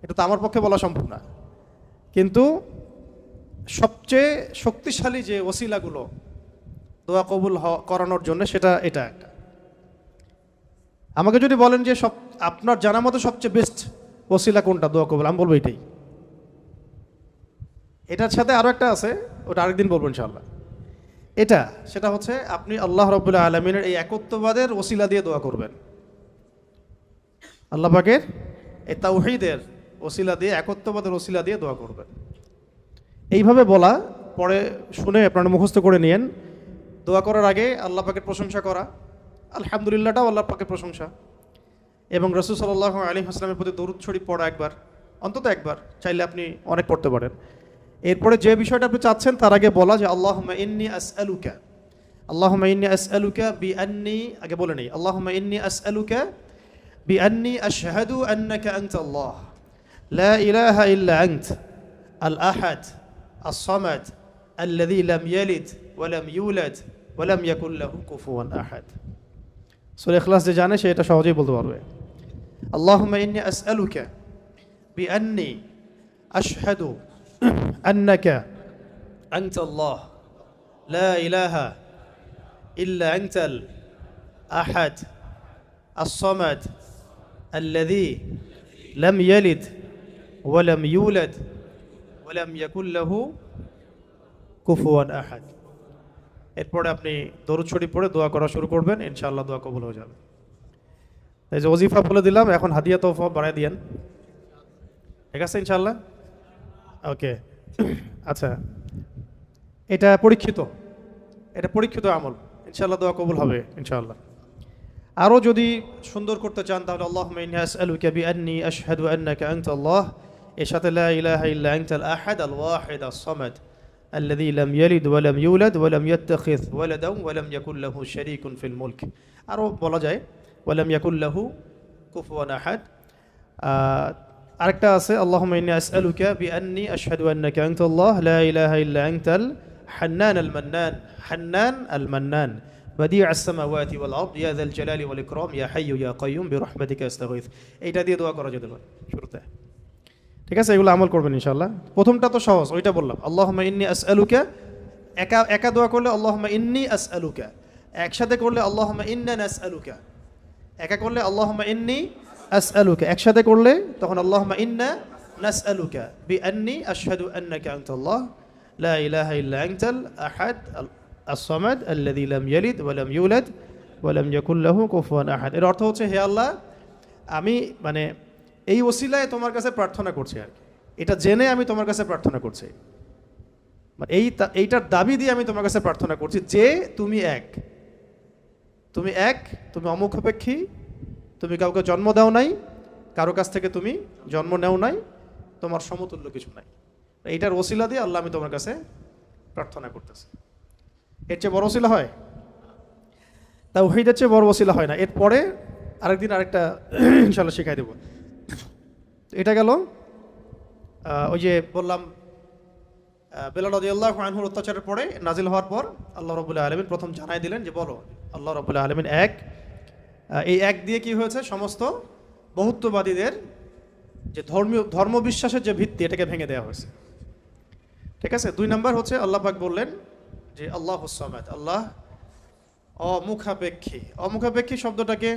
এটা তো আমার পক্ষে বলা সম্ভব না, কিন্তু সবচেয়ে শক্তিশালী যে ওসিলাগুলো দোয়া কবুল করানোর জন্য, সেটা এটা একটা। আমাকে যদি বলেন যে আপনার জানা মতো সবচেয়ে বেস্ট ওসিলা কোনটা দোয়া কবুল, আমি বলবো এটাই। এটার সাথে আরও একটা আছে, ওটা আরেকদিন বলবো ইনশাআল্লাহ। সেটা হচ্ছে আপনি আল্লাহ রাব্বুল আলামিনের এই একত্ববাদের ওসিলা দিয়ে দোয়া করবেন। আল্লাহ পাকের এই তাওহীদের ওসিলা দিয়ে, একত্ববাদের ওসিলা দিয়ে দোয়া করবেন। এইভাবে বলা, পরে শুনে আপনারা মুখস্থ করে নিয়েন। দোয়া করার আগে আল্লাহ পাকের প্রশংসা করা, আলহামদুলিল্লাহটাও আল্লাহ পাকের প্রশংসা, এবং রাসূল সাল্লাল্লাহু আলাইহি ওয়াসাল্লামের প্রতি দরুদ শরীফ পড়া একবার, অন্তত একবার, চাইলে আপনি অনেক পড়তে পারেন। এরপরে যে বিষয়টা আপনি চাচ্ছেন তার আগে বলা যে আল্লাহুম্মা ইন্নী আসআলুকা বিআন্নী, আগে বলে নেই, আল্লাহুম্মা ইন্নী আসআলুকা বিআন্নী আশহাদু আন্নাকা আনতাল্লাহ লা ইলাহা ইল্লা আনত আল আহাদ আস-সামাদ আল্লাযী লাম ইয়ালিদ ওয়া লাম ইউলাদ ওয়া লাম ইয়াকুল লাহু কুফুয়ান আহাদ। সূরা ইখলাস যে জানে সে এটা সহজেই বলতে পারবে। আল্লাহুম্মা ইন্নী আসআলুকা বিআন্নী আশহাদু আন্নাকা আনতাল্লাহ লা ইলাহা ইল্লা আনতাল আহাদ আস-সামাদ আল্লাযী লাম ইয়ালিদ ওয়া লাম ইউলাদ ওয়া লাম ইয়াকুল লাহু কুফুয়ান আহাদ। এরপরে আপনি দরুদ শরীফ পড়ে দোয়া করা শুরু করবেন, ইনশাআল্লাহ দোয়া কবুল হয়ে যাবে। এই যে ওজিফা বলে দিলাম, এখন হাদিয়া তোহফা বাড়ায় দিয়েন, ঠিক আছে ইনশাআল্লাহ? ওকে, আচ্ছা, এটা পরীক্ষিত আমল, ইনশাআল্লাহ দোয়া কবুল হবে ইনশাআল্লাহ। আরও যদি সুন্দর করতে চান তাহলে আল্লাহুম্মা ইন্নী আসআলুকা বিআন্নী আশহাদু আন্নাকা আনতাল্লাহ, এর সাথে লা ইলাহা ইল্লা আনতাল আহাদ আল ওয়াহিদ আস-সামাদ আল্লাযী লাম ইয়ালিদ ওয়া লাম ইউলাদ ওয়া লাম ইয়াত্তাখিয ওয়ালাদান ওয়া লাম ইয়াকুল লাহু শারীকুন ফিল মুলক। আরও বলা যায় ওয়া লাম ইয়াকুল লাহু কুফুয়ান আহাদ। আরেকটা আছে আল্লাহুম্মা ইন্নী আসআলুকা বিআন্নী আশহাদু আন্নাকা আনতাল্লাহ লা ইলাহা ইল্লা আনতাল হান্নান আল মান্নান বাদিউ আস-সামাওয়াতি ওয়াল আরদ ইয়া যাল জালালি ওয়াল ইকরাম ইয়া হাইয়্যু ইয়া কাইয়্যুম বিরহমাতিকা আস্তাগীথ। এইটা দিয়ে দোয়া করা যেতে পারে শুরুতে, ঠিক আছে? এগুলো আমল করবেন ইনশাআল্লাহ। প্রথমটা তো সহজ, ওইটা বললাম, আল্লাহুম্মা ইন্নী আসআলুকা। একা দোয়া করলে আল্লাহুম্মা ইন্নী আসআলুকা, একসাথে করলে আল্লাহুম্মা ইন্না নাসআলুকা। একা করলে আল্লাহুম্মা ইন্নী আসআলুকা, একসাথে করলে তখন আল্লাহুম্মা ইন্না নাসআলুকা বিআন্নী আশহাদু আন্নাকা আনতাল্লাহ লা ইলাহা ইল্লা আনতাল আহাদ আস-সামাদ আল্লাযী লাম ইয়ালিদ ওয়া লাম ইউলাদ ওয়া লাম ইয়াকুল লাহু কুফুয়ান আহাদ। এর অর্থ হচ্ছে, হে আল্লাহ, আমি এই ওসিলায় তোমার কাছে প্রার্থনা করছি, আর এটা জেনে আমি তোমার কাছে প্রার্থনা করছি, এইটার দাবি দিয়ে আমি তোমার কাছে প্রার্থনা করছি যে তুমি এক, তুমি অমুখাপেক্ষী, তুমি কাউকে জন্ম দাও নাই, কারো কাছ থেকে তুমি জন্ম নেও নাই, তোমার সমতুল্য কিছু নাই। এইটার ওসিলা দিয়ে আল্লাহ আমি তোমার কাছে প্রার্থনা করতেছি। এর চেয়ে বড় ওসিলা হয়? তাওহীদের চেয়ে বড় ওসিলা হয় না। এরপরে আরেকদিন আরেকটা ইনশাআল্লাহ শিখাই দেব। এটা গেল ওই যে বললাম বেলাল রাদিয়াল্লাহু আনহুর অত্যাচারের পরে নাজিল হওয়ার পর আল্লাহ রাব্বুল আলামিন প্রথম জানাই দিলেন যে বলো আল্লাহ রাব্বুল আলামিন এক। এই এক দিয়ে কি হয়েছে, সমস্ত বহুত্ববাদীদের যে ধর্মবিশ্বাসের যে ভিত্তি, এটাকে ভেঙে দেওয়া হয়েছে, ঠিক আছে? 2 নাম্বার হচ্ছে আল্লাহ পাক বললেন যে আল্লাহুস সামাদ, আল্লাহ অমুখাপেক্ষী শব্দটাকে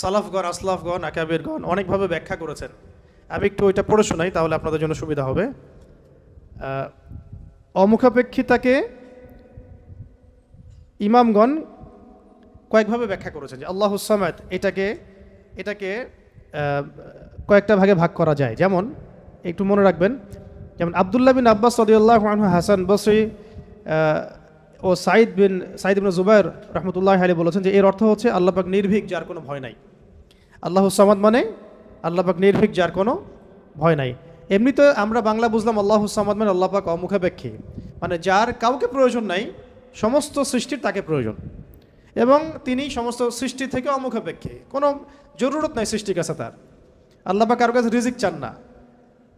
সালাফগণ, আসলাফগণ, আকাবিরগণ অনেকভাবে ব্যাখ্যা করেছেন। আমি একটু ওইটা পড়ে শোনাই, তাহলে আপনাদের জন্য সুবিধা হবে। অমুখাপেক্ষিতাকে ইমামগণ কয়েকভাবে ব্যাখ্যা করেছেন যে আল্লাহুস সামাদ, এটাকে কয়েকটা ভাগে ভাগ করা যায়। যেমন একটু মনে রাখবেন, যেমন আব্দুল্লাহ বিন আব্বাস রাদিয়াল্লাহু আনহু, হাসান বসরি, ও সাইদ ইবনে জুবাইর রহমতুল্লাহ আলাইহি বলেছেন যে এর অর্থ হচ্ছে আল্লাহ পাক নির্ভীক, যার কোনো ভয় নাই। আল্লাহুস সামাদ মানে আল্লাহ পাক নির্ভীক, যার কোনো ভয় নাই। এমনিতে আমরা বাংলা বুঝলাম আল্লাহুস সামাদ মানে আল্লাহ পাক অমুখাপেক্ষী, মানে যার কাউকে প্রয়োজন নাই, সমস্ত সৃষ্টির তাকে প্রয়োজন, এবং তিনি সমস্ত সৃষ্টি থেকে অমুখাপেক্ষী, কোনো জরুরত নাই সৃষ্টির কাছে তার। আল্লাহ পাক কারো কাছে রিজিক চান না,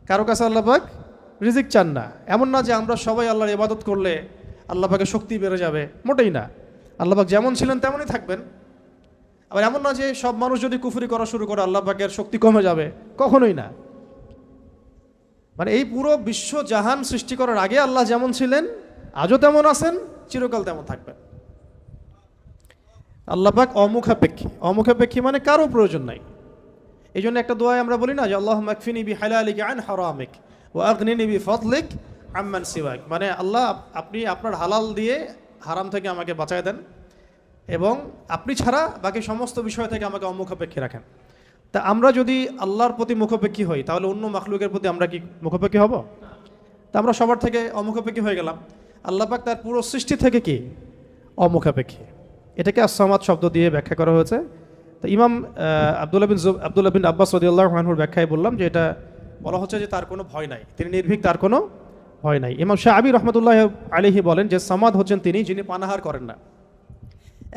কারো কাছে আল্লাহ পাক রিজিক চান না। এমন না যে আমরা সবাই আল্লাহর ইবাদত করলে আল্লাহ পাকের শক্তি বেড়ে যাবে, মোটেই না। আল্লাহ পাক যেমন ছিলেন তেমনই থাকবেন। আবার এমন না যে সব মানুষ যদি কুফরি করা শুরু করে আল্লাহ পাকের শক্তি কমে যাবে, কখনোই না। মানে এই পুরো বিশ্ব জাহান সৃষ্টি করার আগে আল্লাহ যেমন ছিলেন, আজও তেমন আছেন, চিরকাল তেমন থাকবেন। আল্লাহ পাক অমুখাপেক্ষী। অমুখাপেক্ষী মানে কারো প্রয়োজন নাই। এই জন্য একটা দোয়ায় আমরা বলি না যে আল্লাহুম্মা কফিনি বিহালালিকা আন হারামিক ওয়া আগনিনি বিফাদলিক আম্মান সিওয়াক, মানে আল্লাহ আপনি আপনার হালাল দিয়ে হারাম থেকে আমাকে বাঁচায় দেন, এবং আপনি ছাড়া বাকি সমস্ত বিষয় থেকে আমাকে অমুখাপেক্ষী রাখেন। তা আমরা যদি আল্লাহর প্রতি মুখাপেক্ষী হই, তাহলে অন্য মাখলুকের প্রতি আমরা কি মুখাপেক্ষী হব? তা আমরা সবার থেকে অমুখাপেক্ষী হয়ে গেলাম। আল্লাহ পাক তার পুরো সৃষ্টি থেকে কি অমুখাপেক্ষী। এটাকে আস-সামাদ শব্দ দিয়ে ব্যাখ্যা করা হয়েছে। তো ইমাম আব্দুল্লাহ বিন আব্বাস রাদিয়াল্লাহু আনহুর ব্যাখ্যায় বললাম যে এটা বলা হচ্ছে যে তার কোনো ভয় নাই, তিনি নির্ভীক, তার কোনো ভয় নাই। ইমাম শাআবী রহমতুল্লাহ আলাইহি বলেন যে সামাদ হচ্ছেন তিনি যিনি পানাহার করেন না।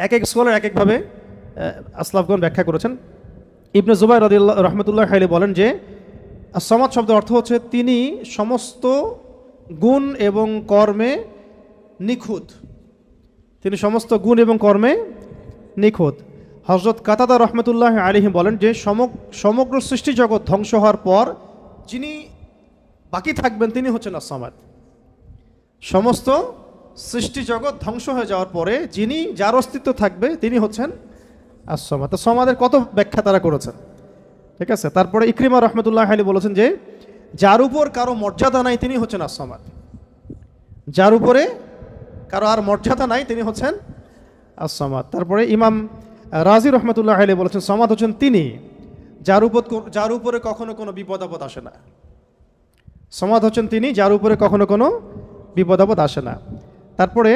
এক এক স্কলার এক একভাবে আসলাফগণ ব্যাখ্যা করেছেন। ইবনে জুবাইর রাদিয়াল্লাহু রহমতুল্লাহ আলাইহি বলেন যে আস-সামাদ শব্দের অর্থ হচ্ছে তিনি সমস্ত গুণ এবং কর্মে নিখুঁত, তিনি সমস্ত গুণ এবং কর্মে নিখুঁত। হযরত কাতাদা রহমতুল্লাহ আলাইহি বলেন যে সমগ্র সৃষ্টি জগৎ ধ্বংস হওয়ার পর যিনি বাকি থাকবেন তিনি হচ্ছেন আস-সামাদ। সমস্ত সৃষ্টি জগৎ ধ্বংস হয়ে যাওয়ার পরে যার অস্তিত্ব থাকবে তিনি হচ্ছেন আস-সামাদ। তো সামাদের কত ব্যাখ্যা তারা করেছেন, ঠিক আছে। তারপরে ইকরিমা রহমতুল্লাহ আলাইহি বলেছেন যে যার উপর কারো মর্যাদা নাই তিনি হচ্ছেন আস-সামাদ, যার উপরে কারো আর মর্যাদা নাই তিনি হচ্ছেন আস-সামাদ। তারপরে ইমাম রাজি রহমতুল্লাহ আলাইহি বলেছেন সামাদ হচ্ছেন তিনি যার উপরে কখনো কোনো বিপদ আপদ আসে না। সামাদ হচ্ছেন তিনি যার উপরে কখনো কোনো বিপদ আপদ আসে না। তারপরে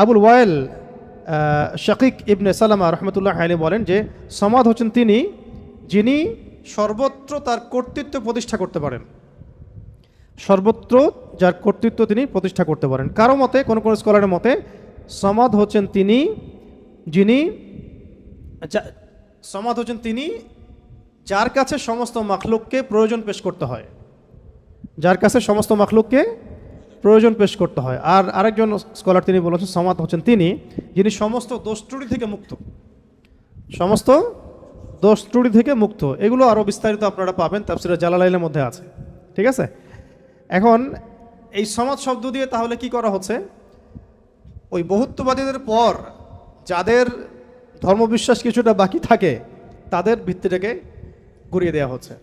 আবুল ওয়াইল শাকিক ইবনে সালামা রহমতুল্লাহ আলাইহি বলেন যে সামাদ হচ্ছেন তিনি যিনি সর্বত্র তার কর্তৃত্ব প্রতিষ্ঠা করতে পারেন, সর্বত্র যার কর্তৃত্ব তিনি প্রতিষ্ঠা করতে পারেন। কারো মতে, কোন কোন স্কলারের মতে সামাদ হচ্ছেন তিনি সামাদ হচ্ছেন তিনি যার কাছে সমস্ত মাখলুককে প্রয়োজন পেশ করতে হয়, যার কাছে সমস্ত মাখলুককে প্রয়োজন পেশ করতে হয়। আর আরেকজন স্কলার তিনি বলেছেন সামাদ হচ্ছেন তিনি যিনি সমস্ত দোষ ত্রুটি থেকে মুক্ত, সমস্ত দোষ ত্রুটি থেকে মুক্ত। এগুলো আরও বিস্তারিত আপনারা পাবেন তাফসীরে জালালাইনের মধ্যে আছে, ঠিক আছে। এখন এই সামাদ শব্দ দিয়ে তাহলে কি করা হচ্ছে, ওই বহুত্ববাদীদের পর যাদের ধর্মবিশ্বাস কিছুটা বাকি থাকে তাদের ভিত্তিটাকে ঘুরিয়ে দেওয়া হচ্ছে।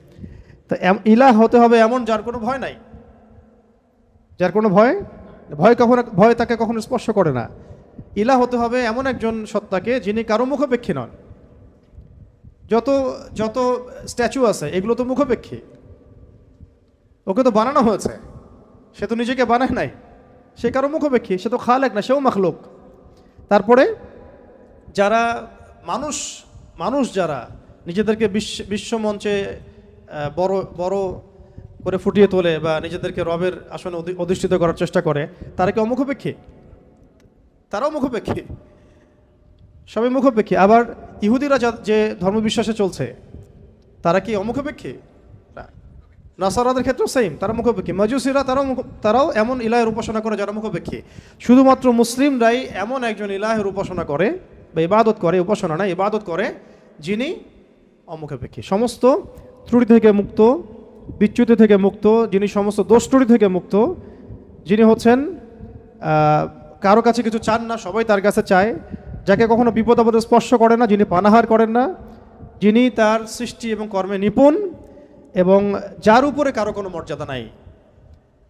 তো ইলাহ হতে হবে এমন যার কোনো ভয় নাই, যার কোনো ভয় তাকে কখনো স্পর্শ করে না। ইলাহ হতে হবে এমন একজন সত্তাকে যিনি কারো মুখাপেক্ষী নন। যত স্ট্যাচু আছে এগুলো তো মুখাপেক্ষী, ওকে তো বানানো হয়েছে, সে তো নিজেকে বানায় নাই, সে কারো মুখাপেক্ষী, সে তো খালেক না, সেও মাখলুক। তারপরে যারা মানুষ যারা নিজেদেরকে বিশ্বমঞ্চে বড় করে ফুটিয়ে তোলে বা নিজেদেরকে রবের আসনে অধিষ্ঠিত করার চেষ্টা করে, তারা কি অমুখাপেক্ষী? তারাও মুখাপেক্ষী, সবাই মুখাপেক্ষী। আবার ইহুদিরা যে ধর্মবিশ্বাসে চলছে তারা কি অমুখাপেক্ষী? নাসারাদের ক্ষেত্রেও সেম, তারা মুখাপেক্ষী। মাজুসিরা তারাও এমন ইলাহের উপাসনা করে যারা মুখাপেক্ষী। শুধুমাত্র মুসলিমরাই এমন একজন ইলাহের উপাসনা করে বা ইবাদত করে, উপাসনা না ইবাদত করে, যিনি অমুখাপেক্ষী, সমস্ত ত্রুটি থেকে মুক্ত, বিচ্যুতি থেকে মুক্ত, যিনি সমস্ত দোষ ত্রুটি থেকে মুক্ত, যিনি হচ্ছেন কারো কাছে কিছু চান না, সবাই তার কাছে চায়, যাকে কখনো বিপদ আপদে স্পর্শ করে না, যিনি পানাহার করেন না, যিনি তার সৃষ্টি এবং কর্মে নিপুণ, এবং যার উপরে কারো কোনো মর্যাদা নাই।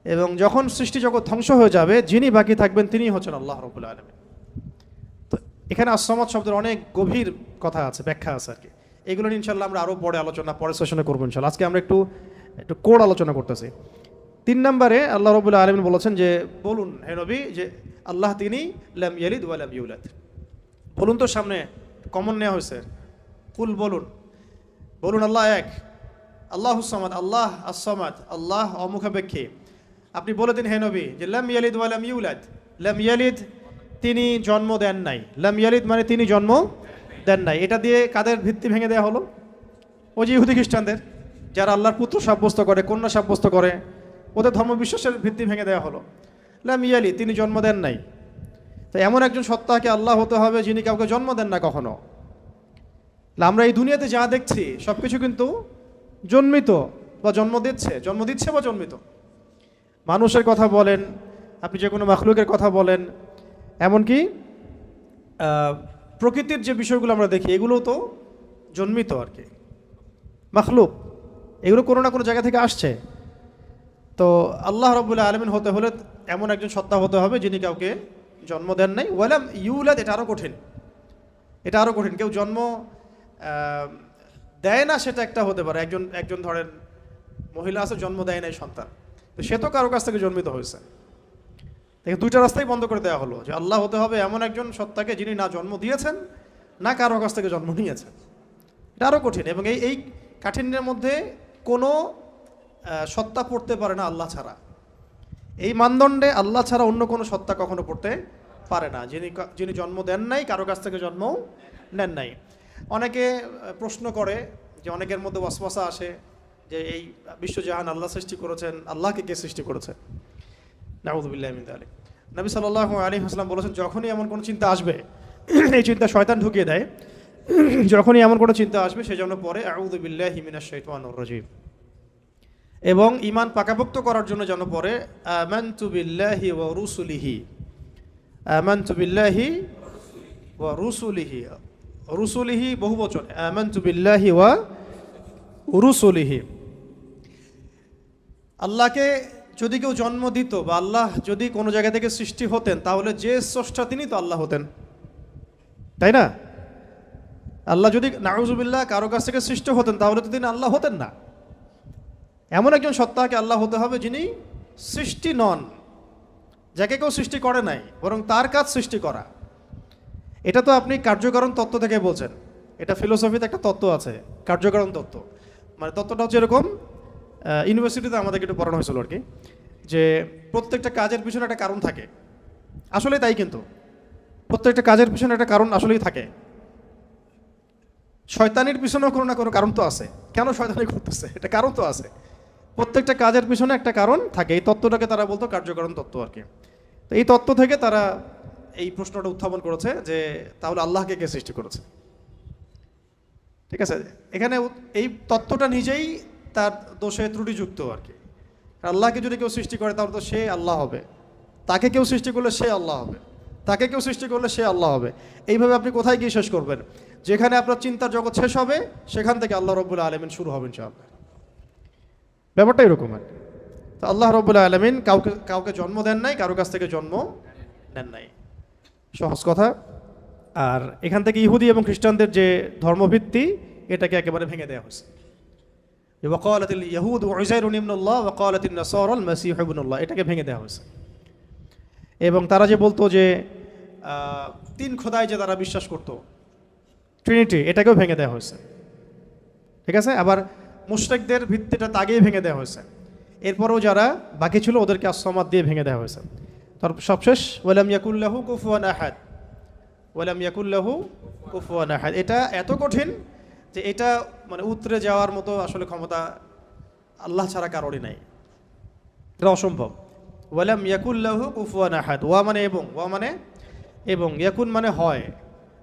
এবং যখন সৃষ্টি জগৎ ধ্বংস হয়ে যাবে যিনি বাকি থাকবেন তিনি হচ্ছেন আল্লাহ রাব্বুল আলামিন। তো এখানে আস-সামাদ শব্দের অনেক গভীর কথা আছে, ব্যাখ্যা আছে আর কি। এগুলো ইনশাল্লাহ আমরা আরও পরে সেশনে করবো ইনশাল্লাহ। আজকে আমরা একটু কোড আলোচনা করতেছি। 3 নম্বরে আল্লাহ রাব্বুল আলামিন বলেছেন যে বলুন হে নবী যে আল্লাহ তিনি লাম ইয়ালিদ ওয়া লাম ইউলাদ। বলুন তো, সামনে কমন নেওয়া হয়েছে, কুল বলুন, বলুন আল্লাহ এক, আল্লাহুস সামাদ, আল্লাহ আস-সামাদ, আল্লাহ অমুখাপেক্ষী। আপনি বলে দিন হে নবী যে লাম ইয়ালিদ ওয়া লাম ইউলাদ। লাম ইয়ালিদ তিনি জন্ম দেন নাই, লাম ইয়ালিদ মানে তিনি জন্ম দেন নাই। এটা দিয়ে কাদের ভিত্তি ভেঙে দেওয়া হলো? ওই যে ইহুদি খ্রিস্টানদের, যারা আল্লাহর পুত্র সাব্যস্ত করে, কন্যা সাব্যস্ত করে, ওদের ধর্মবিশ্বাসের ভিত্তি ভেঙে দেওয়া হলো। লাম ইয়ালিদ তিনি জন্ম দেন নাই। তো এমন একজন সত্তাকে আল্লাহ হতে হবে যিনি কাউকে জন্ম দেন না কখনো। আমরা এই দুনিয়াতে যা দেখছি সব কিছু কিন্তু জন্মিত বা জন্ম দিচ্ছে বা জন্মিত। মানুষের কথা বলেন, আপনি যে কোনো মাখলুকের কথা বলেন, এমনকি প্রকৃতির যে বিষয়গুলো আমরা দেখি এগুলোও তো জন্মিত আর কি, মাখলুক, এগুলো কোনো না কোনো জায়গা থেকে আসছে। তো আল্লাহ রাব্বুল আলামিন হতে হলে এমন একজন সত্তা হতে হবে যিনি কাউকে জন্ম দেন নাই। ওয়ালাম ইউলাদ, এটা আরও কঠিন, এটা আরও কঠিন। কেউ জন্ম দেয় না সেটা একটা হতে পারে, একজন ধরেন মহিলা আছে জন্ম দেয় নাই সন্তান, তো সে তো কারো কাছ থেকে জন্মিত হয়েছে। দেখে দুইটা রাস্তাই বন্ধ করে দেওয়া হলো যে আল্লাহ হতে হবে এমন একজন সত্তাকে যিনি না জন্ম দিয়েছেন না কারো কাছ থেকে জন্ম নিয়েছেন। এটা আরও কঠিন, এবং এই কাঠিন্যের মধ্যে কোনো সত্তা পড়তে পারে না আল্লাহ ছাড়া। এই মানদণ্ডে আল্লাহ ছাড়া অন্য কোনো সত্তা কখনো পড়তে পারে না, যিনি জন্ম দেন নাই, কারো কাছ থেকে জন্মও নেন নাই। অনেকে প্রশ্ন করে যে অনেকের মধ্যে ওয়াসওয়াসা আসে যে এই বিশ্বজাহান আল্লাহ সৃষ্টি করেছেন, আল্লাহকে কে সৃষ্টি করেছে? নাউযু বিল্লাহি মিন যালিক। নবী সাল্লাল্লাহু আলাইহি ওয়াসাল্লাম বলেছেন যখনই এমন কোনো চিন্তা আসবে, এই চিন্তা শয়তান ঢুকিয়ে দেয়, যখনই এমন কোনো চিন্তা আসবে সেজন্য পরে আউযু বিল্লাহি মিনাশ শাইতানির রাজীম, এবং ঈমান পাকাপোক্ত করার জন্য যেন পরে আমানতু বিল্লাহি ওয়া রুসুলিহি, আমানতু বিল্লাহি ওয়া রুসুলিহি, রুসুলিহি বহুবচন, আমানতু বিল্লাহি ওয়া রুসুলিহি। আল্লাহকে যদি কেউ জন্ম দিত বা আল্লাহ যদি কোনো জায়গা থেকে সৃষ্টি হতেন, তাহলে যে স্রষ্টা তিনি তো আল্লাহ হতেন, তাই না? আল্লাহ যদি নাউজুবিল্লাহ কারো কাছ থেকে সৃষ্টি হতেন তাহলে তো তিনি আল্লাহ হতেন না। এমন একজন সত্তাকে আল্লাহ হতে হবে যিনি সৃষ্টি নন, যাকে কেউ সৃষ্টি করে নাই, বরং তার কাজ সৃষ্টি করা। এটা তো আপনি কার্যকারণ তত্ত্ব থেকে বলছেন, এটা ফিলোসফিতে একটা তত্ত্ব আছে, কার্যকারণ তত্ত্ব। মানে তত্ত্বটা হচ্ছে এরকম, ইউনিভার্সিটিতে আমাদেরকে একটু পড়ানো হয়েছিল আর কি, যে প্রত্যেকটা কাজের পিছনে একটা কারণ থাকে। আসলে তাই, কিন্তু প্রত্যেকটা কাজের পিছনে একটা কারণ আসলেই থাকে। শয়তানির পিছনেও কোনো না কোনো কারণ তো আছে, কেন শয়তানি করতেছে এটা কারণ তো আছে। প্রত্যেকটা কাজের পিছনে একটা কারণ থাকে। এই তত্ত্বটাকে তারা বলতো কার্যকারণ তত্ত্ব আর কি। তো এই তত্ত্ব থেকে তারা এই প্রশ্নটা উত্থাপন করেছে যে তাহলে আল্লাহকে কে সৃষ্টি করেছে? ঠিক আছে, এখানে এই তত্ত্বটা নিজেই তার দোষে ত্রুটিযুক্ত আর কি। আল্লাহকে যদি কেউ সৃষ্টি করে তাহলে তো সে আল্লাহ হবে, তাকে কেউ সৃষ্টি করলে সে আল্লাহ হবে, তাকে কেউ সৃষ্টি করলে সে আল্লাহ হবে। এইভাবে আপনি কোথায় গিয়ে শেষ করবেন? যেখানে আপনার চিন্তার জগৎ শেষ হবে সেখান থেকে আল্লাহ রাব্বুল আলামিন শুরু হবেন ইনশাআল্লাহ। ব্যাপারটা এরকম আর কি। তো আল্লাহ রাব্বুল আলামিন কাউকে জন্ম দেন নাই, কারো কাছ থেকে জন্ম নেন নাই, সহজ কথা। আর এখান থেকে ইহুদি এবং খ্রিস্টানদের যে ধর্মভিত্তি এটাকে একেবারে ভেঙে দেওয়া হয়েছে। ওয়াকালাতিল ইয়াহুদ উযাইরুন ইবনুল্লাহ ওয়াকালাতিন নাসারা আল মাসীহু ইবনুল্লাহ, এটাকে ভেঙে দেওয়া হয়েছে। এবং তারা যে বলতো যে তিন খোদায় যে তারা বিশ্বাস করত, ট্রিনিটি, এটাকেও ভেঙে দেওয়া হয়েছে। ঠিক আছে, আবার মুশরিকদের ভিত্তিটা তাগেই ভেঙে দেওয়া হয়েছে। এরপরেও যারা বাকি ছিল ওদেরকে আস-সামাদ দিয়ে ভেঙে দেওয়া হয়েছে। তারপর সবশেষ ওয়ালাম ইয়াকুল্লাহু কুফুয়ান আহাদ, ওয়ালাম ইয়াকুল্লাহু কুফুয়ান আহাদ। এটা এত কঠিন যে এটা মানে উতরে যাওয়ার মতো আসলে ক্ষমতা আল্লাহ ছাড়া কারোরই নাই, এটা অসম্ভব। ওয়ালাম ইয়াকুল্লাহু কুফুয়ান আহাদ, ওয়া মানে এবং, ওয়া মানে এবং, ইয়াকুন মানে হয়,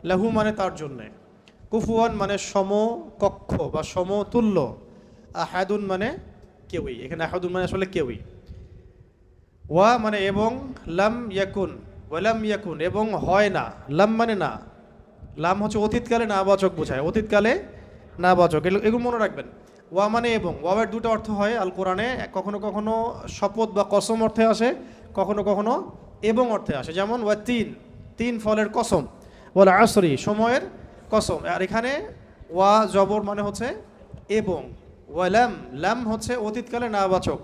লাহু মানে তার জন্যে, কুফুয়ান মানে সমকক্ষ বা সমতুল্য, আহাদুন মানে কেউই। এখানে আহাদুন মানে আসলে কেউই। ওয়া মানে এবং, লাম ইয়াকুন, ওয়ালাম ইয়াকুন এবং হয় না, লাম মানে না, লাম হচ্ছে অতীতকালে না বাচক বোঝায়, অতীতকালে না বাচক, এগুলো মনে রাখবেন। ওয়া মানে এবং, ওয়াবের দুটো অর্থ হয় আল কোরআনে, কখনো কখনো শপথ বা কসম অর্থে আসে, কখনো কখনো এবং অর্থে আসে। যেমন ওয়া তিন ফলের কসম, ওয়াল আসরি সময়ের কসম। আর এখানে ওয়া জবর মানে হচ্ছে এবং, ওয়ালাম লাম হচ্ছে অতীতকালে না বাচক,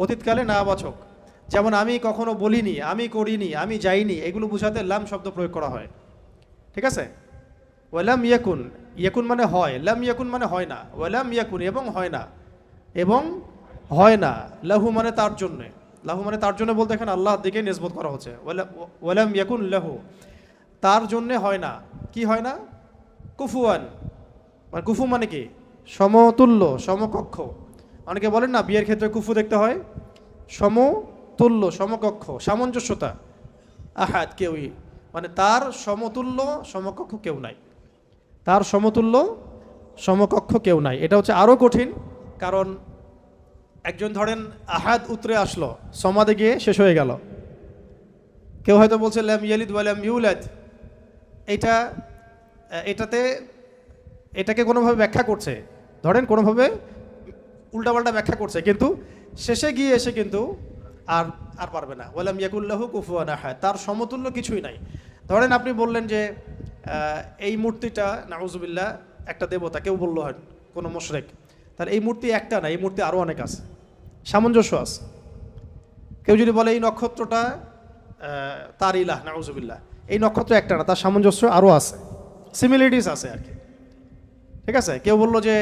অতীতকালে না বাচক। যেমন আমি কখনো বলিনি, আমি করিনি, আমি যাইনি, এগুলো বোঝাতে লাম শব্দ প্রয়োগ করা হয়। ঠিক আছে? ওয়ালাম ইয়াকুন, ইয়াকুন মানে হয়, লাম ইয়াকুন মানে হয় না, ওয়ালাম ইয়াকুন এবং হয় না, এবং হয় না, লাহু মানে তার জন্যে, লাহু মানে তার জন্য বলতে এখানে আল্লাহর দিকে নিসবত করা হচ্ছে। ওয়ালাম ইয়াকুন লাহু, তার জন্যে হয় না, কি হয় না? কুফুয়ান, মানে কুফু মানে কি? সমতুল্য, সমকক্ষ। অনেকে বলেন না বিয়ের ক্ষেত্রে কুফু দেখতে হয়, সমতুল্য, সমকক্ষ, সামঞ্জস্যতা। আহাদ, কেউই, মানে তার সমতুল্য সমকক্ষ কেউ নাই, তার সমতুল্য সমকক্ষ কেউ নাই। এটা হচ্ছে আরও কঠিন, কারণ একজন ধরেন আহাদ উতরে আসলো, সমাদে গিয়ে শেষ হয়ে গেল। কেউ হয়তো বলছে লাম ইয়ালিদ ওয়া লাম ইউলাদ, এটাতে এটাকে কোনোভাবে ব্যাখ্যা করছে, ধরেন কোনোভাবে উল্টাপাল্টা ব্যাখ্যা করছে, কিন্তু শেষে গিয়ে এসে কিন্তু আর আর পারবে না। ওয়ালাম ইয়াকুল্লাহু কুফুয়ান আহাদ, তার সমতুল্য কিছুই নাই। ধরেন আপনি বললেন যে এই মূর্তিটা নাউজুবিল্লাহ একটা দেবতা, কেউ বললো হয় কোনো মুশরিক, তাহলে এই মূর্তি একটা না, এই মূর্তি আরও অনেক আছে, সামঞ্জস্য আছে। কেউ যদি বলে এই নক্ষত্রটা তার ইলাহ, নাউজুবিল্লাহ, এই নক্ষত্র একটা না, তার সামঞ্জস্য আরও আছে, সিমিলারিটিস আছে আর কি। ঠিক আছে? কেউ বললো যে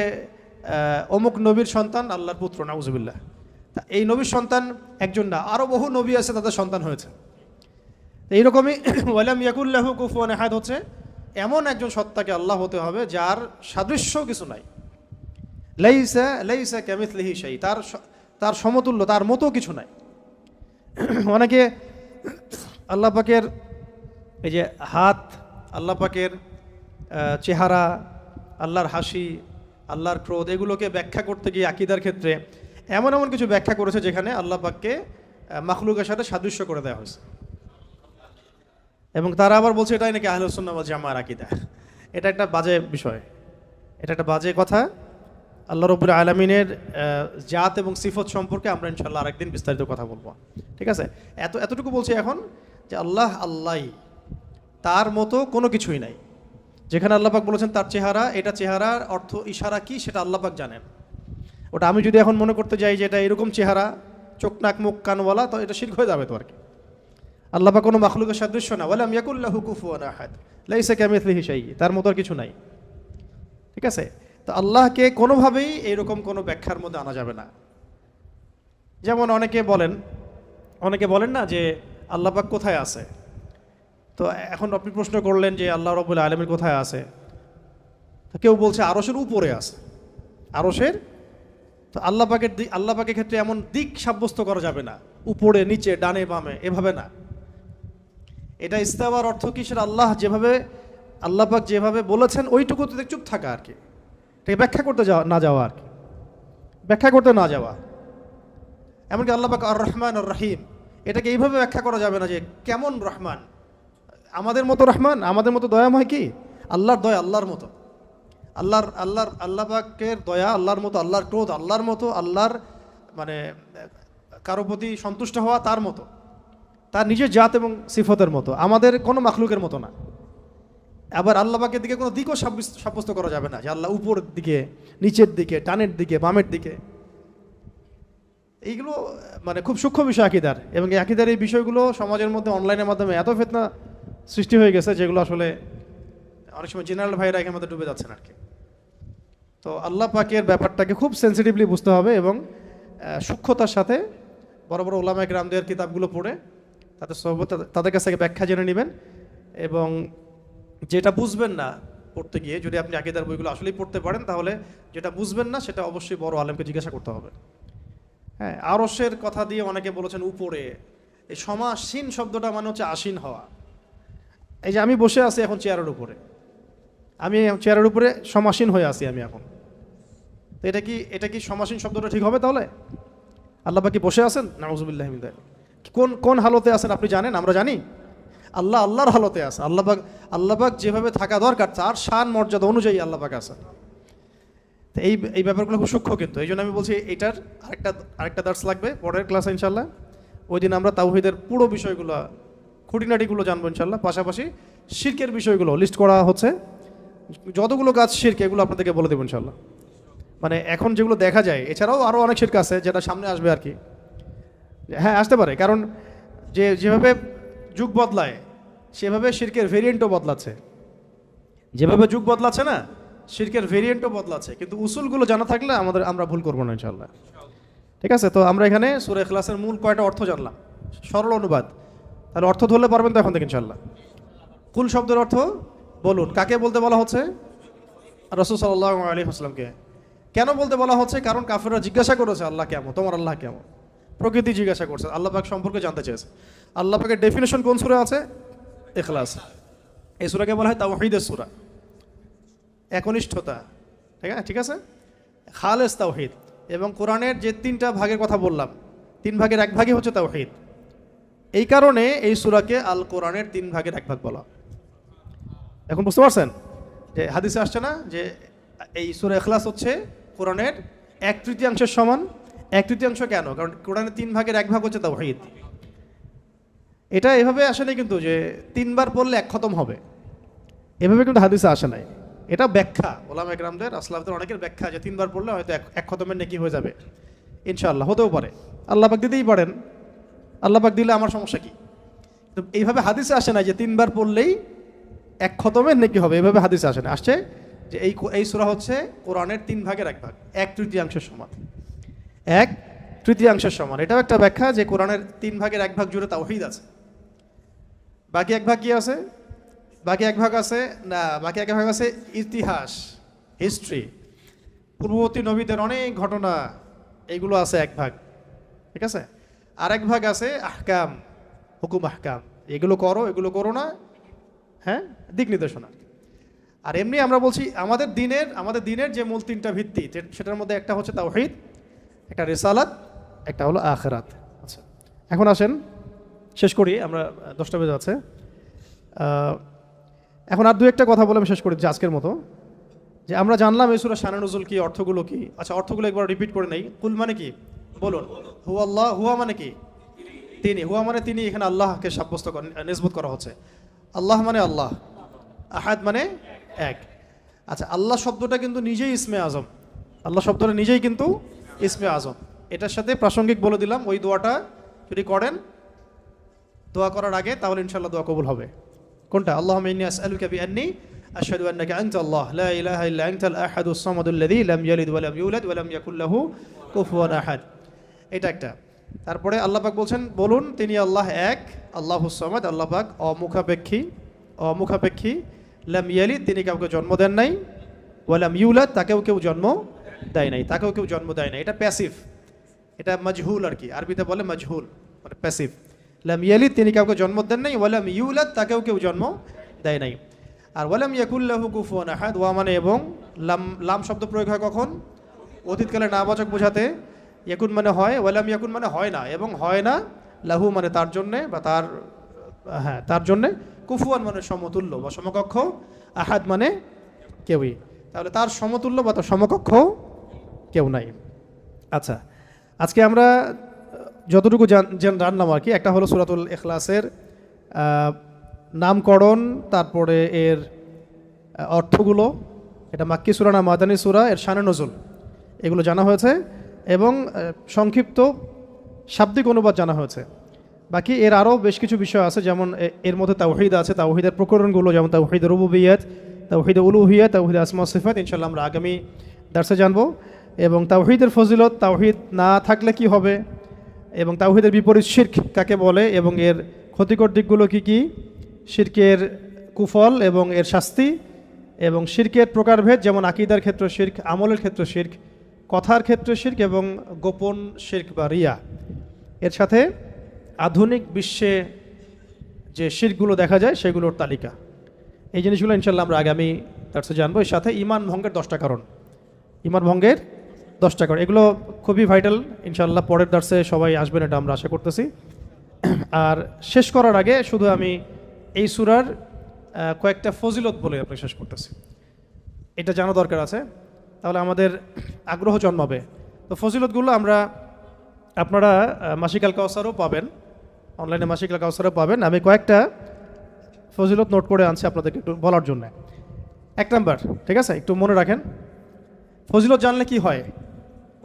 অমুক নবীর সন্তান আল্লাহর পুত্র, নাউজুবিল্লাহ, তা এই নবীর সন্তান একজন না, আরও বহু নবী আছে, তাদের সন্তান হয়েছে। এইরকমই ওয়ালাম ইয়াকুল্লাহু কুফুয়ান আহাদ হচ্ছে এমন একজন সত্তাকে আল্লাহ হতে হবে যার সাদৃশ্য কিছু নাই। লাইসা লাইসা কামিথলিহি শাই, তার সমতুল্য, তার মতো কিছু নাই। অনেকে আল্লাহ পাকের এই যে হাত, আল্লাহ পাকের চেহারা, আল্লাহর হাসি, আল্লাহর ক্রোধ, এগুলোকে ব্যাখ্যা করতে গিয়ে আকীদার ক্ষেত্রে এমন এমন কিছু ব্যাখ্যা করেছে যেখানে আল্লাহ পাককে মাখলুকের সাথে সাদৃশ্য করে দেওয়া হয়েছে, এবং তারা আবার বলছে এটাই নাকি আহলুস সুন্নাহ ওয়াল জামাআর আকীদা। এটা একটা বাজে বিষয়, এটা একটা বাজে কথা। আল্লাহ রাব্বুল আলামিনের জাত এবং সিফত সম্পর্কে আমরা ইনশাআল্লাহ আরেকদিন বিস্তারিত কথা বলবো। ঠিক আছে? এতটুকু বলছি এখন যে আল্লাহ আল্লাহই, তার মতো কোনো কিছুই নাই। যেখানে আল্লাহ পাক বলেছেন তার চেহারা, এটা চেহারার অর্থ ইশারা কি সেটা আল্লাহ পাক জানেন। ওটা আমি যদি এখন মনে করতে যাই যে এটা এরকম চেহারা, চোখ নাক মুখ কানওয়ালা, তো এটা শিরক হয়ে যাবে তো আর কি। আল্লাহ পাক কোনো মাখলুকের সাদৃশ্য না, ওয়ালাম ইয়াকুল্লাহু কুফুয়ান আহাদ, লাইসা কামিথলিহি শাই, তার মতো আর কিছু নাই। ঠিক আছে? তো আল্লাহকে কোনোভাবেই এইরকম কোনো ব্যাখ্যার মধ্যে আনা যাবে না। যেমন অনেকে বলেন না যে আল্লাহ পাক কোথায় আছে। তো এখন আপনি প্রশ্ন করলেন যে আল্লাহ রাব্বুল আলামিন কোথায় আছে, তো কেউ বলছে আরশের উপরে আছে, আরশের। তো আল্লাহ পাকের ক্ষেত্রে এমন দিক সাব্যস্ত করা যাবে না, উপরে নিচে ডানে বামে, এভাবে না। এটা ইস্তাওয়ার অর্থ কি, সেটা আল্লাহ পাক যেভাবে বলেছেন ওইটুকুতে চুপ থাকা আর কি, এটাকে ব্যাখ্যা করতে না যাওয়া আর কি, ব্যাখ্যা করতে না যাওয়া। এমনকি আল্লাহ পাক আর রহমান আর রহিম, এটাকে এইভাবে ব্যাখ্যা করা যাবে না যে কেমন রহমান, আমাদের মতো রহমান, আমাদের মতো দয়াময় কি? আল্লাহর দয়া আল্লাহর মতো, আল্লাহ পাকের দয়া আল্লাহর মতো, আল্লাহর ক্রোধ আল্লাহর মতো, আল্লাহর মানে কারো প্রতি সন্তুষ্ট হওয়া তার মতো, তার নিজের জাত এবং সিফতের মতো, আমাদের কোনো মাখলুকের মতো না। আবার আল্লাহ পাকের দিকে কোনো দিকও সাব্যস্ত করা যাবে না যে আল্লাহ উপরের দিকে, নিচের দিকে, ডানের দিকে, বামের দিকে। এইগুলো মানে খুব সূক্ষ্ম বিষয় আকীদার, এবং এই আকীদার এই বিষয়গুলো সমাজের মধ্যে অনলাইনের মাধ্যমে এত ফিতনা সৃষ্টি হয়ে গেছে যেগুলো আসলে অনেক সময় জেনারেল ভাইরা এখানে মধ্যে ডুবে যাচ্ছেন আর কি। তো আল্লাহ পাকের ব্যাপারটাকে খুব সেন্সিটিভলি বুঝতে হবে এবং সূক্ষ্মতার সাথে বড় বড় উলামায়ে কেরামদের কিতাবগুলো পড়ে তাদের কাছ থেকে ব্যাখ্যা জেনে নেবেন। এবং যেটা বুঝবেন না পড়তে গিয়ে, যদি আপনি আকীদার বইগুলো আসলেই পড়তে পারেন, তাহলে যেটা বুঝবেন না সেটা অবশ্যই বড় আলেমকে জিজ্ঞাসা করতে হবে। হ্যাঁ, আরশের কথা দিয়ে অনেকে বলেছেন উপরে, এই সমাসীন শব্দটা মানে হচ্ছে আসীন হওয়া। এই যে আমি বসে আছি এখন চেয়ারের উপরে, আমি চেয়ারের উপরে সমাসীন হয়ে আছি আমি এখন, তো এটা কি সমাসীন শব্দটা ঠিক হবে? তাহলে আল্লাহ পাক কি বসে আছেন? নাউজুবিল্লাহ মিন যালিক। কোন হালতে আছেন আপনি জানেন? আমরা জানি। আল্লাহর হালতে আছে। আল্লাহ পাক যেভাবে থাকা দরকার তার শান মর্যাদা অনুযায়ী আল্লাহ পাক আছেন। তো এই ব্যাপারগুলো খুব সূক্ষ্ম, কিন্তু এই জন্য আমি বলছি এটার আরেকটা দার্স লাগবে পরের ক্লাসে ইনশাল্লাহ। ওই দিন আমরা তাওহীদের পুরো বিষয়গুলো, খুঁটিনাটিগুলো জানবো ইনশাল্লাহ। পাশাপাশি শিরকের বিষয়গুলো লিস্ট করা হচ্ছে, যতগুলো কাজ শিরক এগুলো আপনাদেরকে বলে দেবো ইনশাল্লাহ। মানে এখন যেগুলো দেখা যায়, এছাড়াও আরও অনেক শিরক আছে যেটা সামনে আসবে আর কি। হ্যাঁ আসতে পারে, কারণ যেভাবে যুগ বদলায় সেভাবে শিরকের ভেরিয়েন্টও বদলাচ্ছে। যেভাবে যুগ বদলাচ্ছে না, শিরকের ভেরিয়েন্টও বদলাচ্ছে, কিন্তু উসুলগুলো জানা থাকলে আমরা ভুল করবো না ইনশাল্লাহ। ঠিক আছে, তো আমরা এখানে সূরা ইখলাসের মূল কয়টা অর্থ জানলাম, সরল অনুবাদ। তাহলে অর্থ ধরলে পারবেন তো এখন থেকে ইনশাল্লাহ। কুল শব্দের অর্থ বলুন, কাকে বলতে বলা হচ্ছে? রাসূল সাল্লাল্লাহু আলাইহি ওয়াসাল্লামকে। কেন বলতে বলা হচ্ছে? কারণ কাফেররা জিজ্ঞাসা করেছে আল্লাহ কেমন, তোমার আল্লাহ কেমন, প্রকৃতি জিজ্ঞাসা করছে, আল্লাহ পাক সম্পর্কে জানতে চেয়েছে। আল্লাহ পাকের ডেফিনেশন কোন সূরা আছে? ইখলাস। এই সূরাকে বলা হয় তাওহীদের সূরা, একনিষ্ঠতা। ঠিক আছে, খালেস তাওহীদ। এবং কোরআনের যে 3টা ভাগের কথা বললাম, 3 ভাগের 1 ভাগই হচ্ছে তাওহীদ। এই কারণে এই সূরাকে আল কোরআনের 3 ভাগের 1 ভাগ বলা। এখন বুঝতে পারছেন যে হাদিসে আসছে না যে এই সূরা ইখলাস হচ্ছে কোরআনের 1/3 সমান। 1/3 কেন? কারণ কোরআনের 3 ভাগের 1 ভাগ হচ্ছে তাওহীদ। এটা এভাবে আসে নাই কিন্তু যে 3 বার পড়লে 1 খতম হবে, এভাবে কিন্তু হাদিসে আসে নাই। এটা ব্যাখ্যা, ওলামা ইকরামদের আসলাফদের অনেকের ব্যাখ্যা যে 3 বার পড়লে হয়তো 1 খতমের নেকি হয়ে যাবে। ইনশাআল্লাহ হতেও পারে, আল্লাহ পাক দিতেই পারেন, আল্লাহ পাক দিলে আমার সমস্যা কি? তো এইভাবে হাদিসে আসে না যে 3 বার পড়লেই 1 খতমের নেকি হবে, এভাবে হাদিসে আসে না। আসছে যে এই সূরা হচ্ছে কোরআনের 3 ভাগের 1 ভাগ, 1/3 সমান, 1/3 সমান। এটাও একটা ব্যাখ্যা যে কোরআনের 3 ভাগের 1 ভাগ জুড়ে তাওহীদ আছে। বাকি 1 ভাগ কি আছে? বাকি 1 ভাগ আছে না, বাকি 1 ভাগ আছে ইতিহাস, হিস্ট্রি, পূর্ববর্তী নবীদের অনেক ঘটনা, এইগুলো আছে 1 ভাগ। ঠিক আছে, আর 1 ভাগ আছে আহকাম, হুকুম আহকাম, এগুলো করো এগুলো করো না, হ্যাঁ, দিক নির্দেশনা। আর এমনি আমরা বলছি আমাদের দিনের যে মূল 3টা ভিত্তি, সেটার মধ্যে একটা হচ্ছে তাওহীদ, একটা রিসালাত, একটা হলো আখিরাত। আচ্ছা, এখন আসেন শেষ করি, আমরা 10টা বেজে আছে। এখন আর 2-1টা কথা বলে আমি শেষ করি যে আজকের মতো, যে আমরা জানলাম এই সূরা শানে নুজুল কি, অর্থগুলো কি। আচ্ছা, অর্থগুলো একবার রিপিট করে নেই। কুল মানে কি বলুন? হুয়া আল্লাহ। হুয়া মানে কি? তিনি। হুয়া মানে তিনি, এখানে আল্লাহকে সাব্যস্ত নিসবত করা হচ্ছে। আল্লাহ মানে আল্লাহ, আহাদ মানে এক। আচ্ছা, আল্লাহ শব্দটা কিন্তু নিজেই ইসমে আজম, আল্লাহ শব্দটা নিজেই কিন্তু ইসমে আজম। এটার সাথে প্রাসঙ্গিক বলে দিলাম, ওই দোয়াটা যদি করেন দোয়া করার আগে, তাহলে ইনশাআল্লাহ দোয়া কবুল হবে। কোনটা? আল্লাহুম্মা ইন্নী আসআলুকা বিআন্নী আশহাদু আন্নাকা আনতা আল্লাহ লা ইলাহা ইল্লা আনতাল আহাদুস সামাদুল্লাযী লাম ইয়ালিদ ওয়া লাম ইউলাদ ওয়া লাম ইয়াকুল লাহু কুফুয়ান আহাদ। এটা একটা। তারপরে আল্লাহ পাক বলছেন, বলুন তিনি আল্লাহ এক, আল্লাহুস সামাদ, আল্লাহ পাক অমুখাপেক্ষী, লাম ইয়ালিদ তিনি কাউকে জন্ম দেন নাই, ওয়া লাম ইউলাদ তাকেও কেউ জন্ম দেয় নাই, তাকেও কেউ জন্ম দেয় নাই। এটা প্যাসিভ, এটা মাজহুল আর কি, আরবিতে বলে মাজহুল, মানে প্যাসিভ। লাম ইয়ালিদ তিনি কাউকে জন্ম দেন নাই, ওয়া লাম ইউলাদ তাকেও কেউ জন্ম দেয় নাই। আর ওয়া লাম ইয়াকুল লাহু কুফুয়ান আহাদ, ওয়া মানে এবং, লাম শব্দ প্রয়োগ হয় কখন? অতীতকালে নাবাচক বোঝাতে। ইয়াকুন মানে হয়, ওয়া লাম ইয়াকুন মানে হয় না, এবং হয় না, লাহু মানে তার জন্যে বা তার জন্যে, কুফুয়ান মানে সমতুল্য বা সমকক্ষ, আহাদ মানে কেউই। তাহলে তার সমতুল্য বা তার সমকক্ষ কেউ নাই। আচ্ছা, আজকে আমরা যতটুকু জানলাম আর কি, একটা হলো সূরাতুল ইখলাসের নামকরণ, তারপরে এর অর্থগুলো, এটা মাক্কি সূরা না মাদানী সূরা, এর শানে নজুল, এগুলো জানা হয়েছে, এবং সংক্ষিপ্ত শাব্দিক অনুবাদ জানা হয়েছে। বাকি এর আরও বেশ কিছু বিষয় আছে, যেমন এর মধ্যে তাওহীদ আছে, তাওহীদের প্রকরণগুলো, যেমন তাওহীদ রুবুবিয়্যাত, তাওহীদ উলুহিয়্যাত, তাওহীদ আসমা সিফাত, ইনশাআল্লাহ আমরা আগামী দার্সে জানবো। এবং তাওহীদের ফজিলত, তাওহীদ না থাকলে কি হবে, এবং তাওহীদের বিপরীত শিরক কাকে বলে, এবং এর ক্ষতিকর দিকগুলো কি কি, শিরকের কুফল এবং এর শাস্তি, এবং শিরকের প্রকারভেদ, যেমন আকীদার ক্ষেত্রে শিরক, আমলের ক্ষেত্রে শিরক, কথার ক্ষেত্রে শিরক, এবং গোপন শিরক বা রিয়া। এর সাথে আধুনিক বিশ্বে যে শিরকগুলো দেখা যায় সেগুলোর তালিকা। এই জিনিসগুলো ইনশাআল্লাহ আমরা আগামী দার্সে জানবো। এর সাথে ঈমান ভঙ্গের 10টা কারণ, ঈমান ভঙ্গের 10টা কারণ, এগুলো খুবই ভাইটাল। ইনশাআল্লাহ পরের দার্সে সবাই আসবেন, এটা আমরা আশা করতেছি। আর শেষ করার আগে শুধু আমি এই সূরার কয়েকটা ফজিলত বলে আপনাকে শেষ করতেছি, এটা জানা দরকার আছে, তাহলে আমাদের আগ্রহ জন্মাবে। তো ফজিলতগুলো আপনারা মাসিক আল কাউসারও পাবেন, অনলাইনে মাসিক আল কাউসারও পাবেন। আমি কয়েকটা ফজিলত নোট করে আনছি আপনাদেরকে একটু বলার জন্য। 1 নাম্বার, ঠিক আছে, একটু মনে রাখেন, ফজিলত জানলে কি হয়,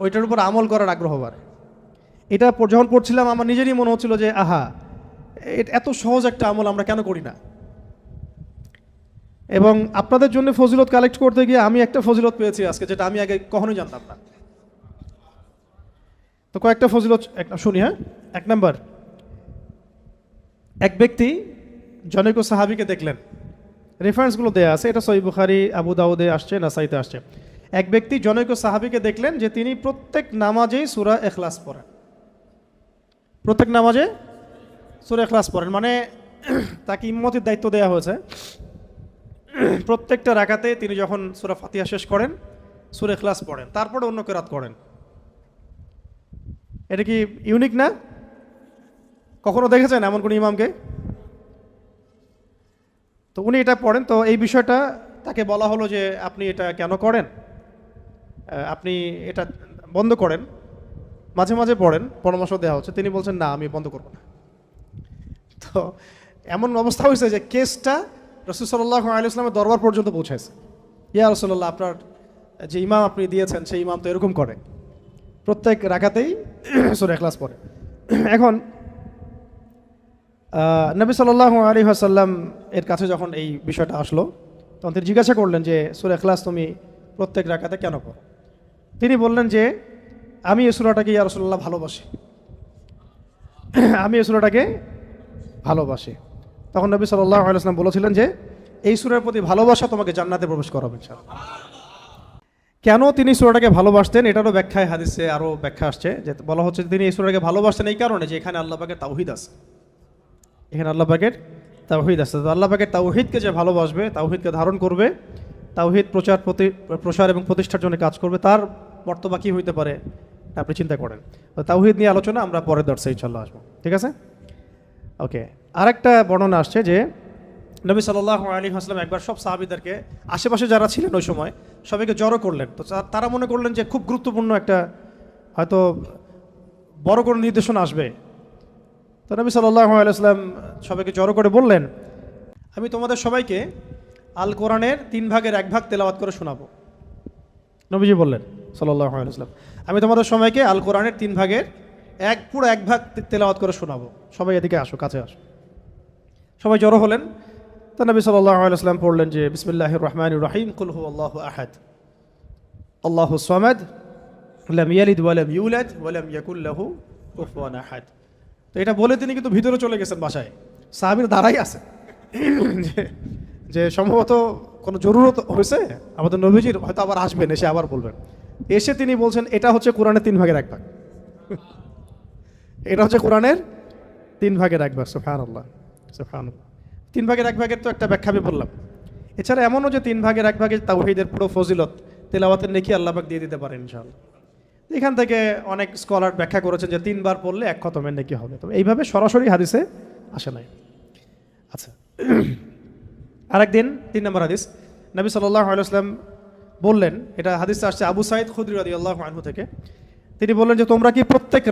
ওইটার উপর আমল করার আগ্রহ বাড়ে। এটা যখন পড়ছিলাম আমার নিজেরই মনে হচ্ছিল যে আহা, এত সহজ একটা আমল আমরা কেন করি না। এবং আপনাদের জন্য ফজিলত কালেক্ট করতে গিয়ে আমি একটা ফজিলত পেয়েছি আজকে, যেটা আমি আগে কখনোই জানতাম না। তো কয়েকটা ফজিলত শুনি। হ্যাঁ, 1 নাম্বার, এক ব্যক্তি জনৈক সাহাবীকে দেখলেন, রেফারেন্সগুলো দেয়া আছে, এটা সহিহ বুখারী, আবু দাউদে আসছে, নাসাইতে আসছে। এক ব্যক্তি জনৈক সাহাবীকে দেখলেন যে তিনি প্রত্যেক নামাজেই সূরা ইখলাস পড়েন, প্রত্যেক নামাজে সূরা ইখলাস পড়েন, মানে তাকে ইম্মতের দায়িত্ব দেওয়া হয়েছে। প্রত্যেকটা রাকাতে তিনি যখন সূরা ফাতিহা শেষ করেন সূরা ইখলাস পড়েন, তারপরে অন্য কিরাত করেন। এটা কি ইউনিক না? কখনো দেখেছেন এমন কোন ইমামকে? তো উনি এটা পড়েন। তো এই বিষয়টা তাকে বলা হলো যে আপনি এটা কেন করেন, আপনি এটা বন্ধ করেন, মাঝে মাঝে পড়েন, পরামর্শ দেওয়া হচ্ছে। তিনি বলছেন না, আমি বন্ধ করব না। তো এমন অবস্থা হয়েছে যে কেসটা রাসূল সাল্লাল্লাহু আলাইহি ওয়াসাল্লামের দরবার পর্যন্ত পৌঁছেছে। ইয়া রাসূলুল্লাহ, আপনার যে ইমাম আপনি দিয়েছেন সেই ইমাম তো এরকম করে, প্রত্যেক রাকাতেই সূরা ইখলাস পড়ে। এখন নবী সাল্লাল্লাহু আলাইহি ওয়াসাল্লাম এর কাছে যখন এই বিষয়টা আসলো, তখন তিনি জিজ্ঞাসা করলেন যে সূরা ইখলাস তুমি প্রত্যেক রাকাতে কেন পড়ো? তিনি বললেন যে আমি এই সূরাটাকে ইয়া রাসূলুল্লাহ ভালোবাসি, আমি এই সূরাটাকে ভালোবাসি। তখন নবী সাল্লাল্লাহু আলাইহি ওয়াসাল্লাম বলেছিলেন যে এই সূরার প্রতি ভালোবাসা তোমাকে জান্নাতে প্রবেশ করাবে ইনশাআল্লাহ। কেন তিনি সূরাটাকে ভালোবাসতেন এটারও ব্যাখ্যায় হাদিসে আরও ব্যাখ্যা আসছে, যে বলা হচ্ছে তিনি এই সূরাটাকে ভালোবাসতেন এই কারণে যে এখানে আল্লাহ পাকের তাওহীদ আছে, এখানে আল্লাহ পাকের তাওহীদ আছে। তো আল্লাহ পাকের তাওহীদকে যে ভালোবাসবে, তাওহীদকে ধারণ করবে, তাওহীদ প্রচার এবং প্রতিষ্ঠার জন্য কাজ করবে, তার মর্তবা কী হইতে পারে আপনি চিন্তা করেন। তো তাওহীদ নিয়ে আলোচনা আমরা পরের দর্শে ইনশাআল্লাহ আসবো, ঠিক আছে? ওকে, আরেকটা বর্ণনা আসছে যে নবী সাল্লাল্লাহু আলাইহি ওয়াসাল্লাম একবার সব সাহাবীদেরকে, আশেপাশে যারা ছিলেন ওই সময়, সবাইকে জড়ো করলেন। তো তারা মনে করলেন যে খুব গুরুত্বপূর্ণ একটা হয়তো বড় কোনো নির্দেশনা আসবে। তো নবী সাল্লাল্লাহু আলাইহি ওয়াসাল্লাম সবাইকে জড়ো করে বললেন, আমি তোমাদের সবাইকে আল কোরআনের 3 ভাগের 1 ভাগ তেলাওয়াত করে শোনাবো। নবীজি বললেন সাল্লাল্লাহু আলাইহি ওয়াসাল্লাম, আমি তোমাদের সবাইকে আল কোরআনের 3 ভাগের পুরো 1 ভাগ তেলাওয়াত করে শোনাবো, সবাই এদিকে আসো, কাছে আসো। সবাই জড়ো হলেন। তো নবী সাল্লাল্লাহু আলাইহি ওয়াসাল্লাম পড়লেন যে বিসমিল্লাহির রহমানির রহিম, কুল হুয়াল্লাহু আহাদ, আল্লাহুস সামাদ, লাম ইয়ালিদ ওয়া লাম ইউলাদ ওয়া লাম ইয়াকুল লাহু কুফুয়ান আহাদ। তো এটা বলে তিনি কিন্তু ভিতরে চলে গেছেন বাসায়, সাহাবীরা দাঁড়াই আছে যে সম্ভবত কোনো জরুরত হয়েছে আমাদের নবীজির, হয়তো আবার আসবেন, এসে আবার বলবেন। এসে তিনি বলছেন এটা হচ্ছে কোরআনের 3 ভাগের 1 ভাগ, এটা হচ্ছে কোরআনের 3 ভাগের 1 ভাগ। সুবহানাল্লাহ, সুবহানাল্লাহ। 3 ভাগের 1 ভাগের তো একটা ব্যাখ্যা আমি বললাম। এছাড়া এমনও যে 3 ভাগের 1 ভাগের তাওহীদের পুরো ফজিলত, তেলাওয়াতের নেকি আল্লাহ পাক দিয়ে দিতে পারেন ইনশাআল্লাহ। এখান থেকে অনেক স্কলার ব্যাখ্যা করেছেন যে 3 বার পড়লে 1 খতমের নেকি হবে, তবে এইভাবে সরাসরি হাদিসে আসে নাই। আচ্ছা, আরেকদিন 3 নম্বর হাদিস, নবী সাল্লাল্লাহু আলাইহি ওয়াসাল্লাম বললেন, এটা হাদিসে আসছে আবু সাঈদ খুদরি রাদিয়াল্লাহু আনহু থেকে, তিনি বললেন যে তোমরা কি প্রত্যেক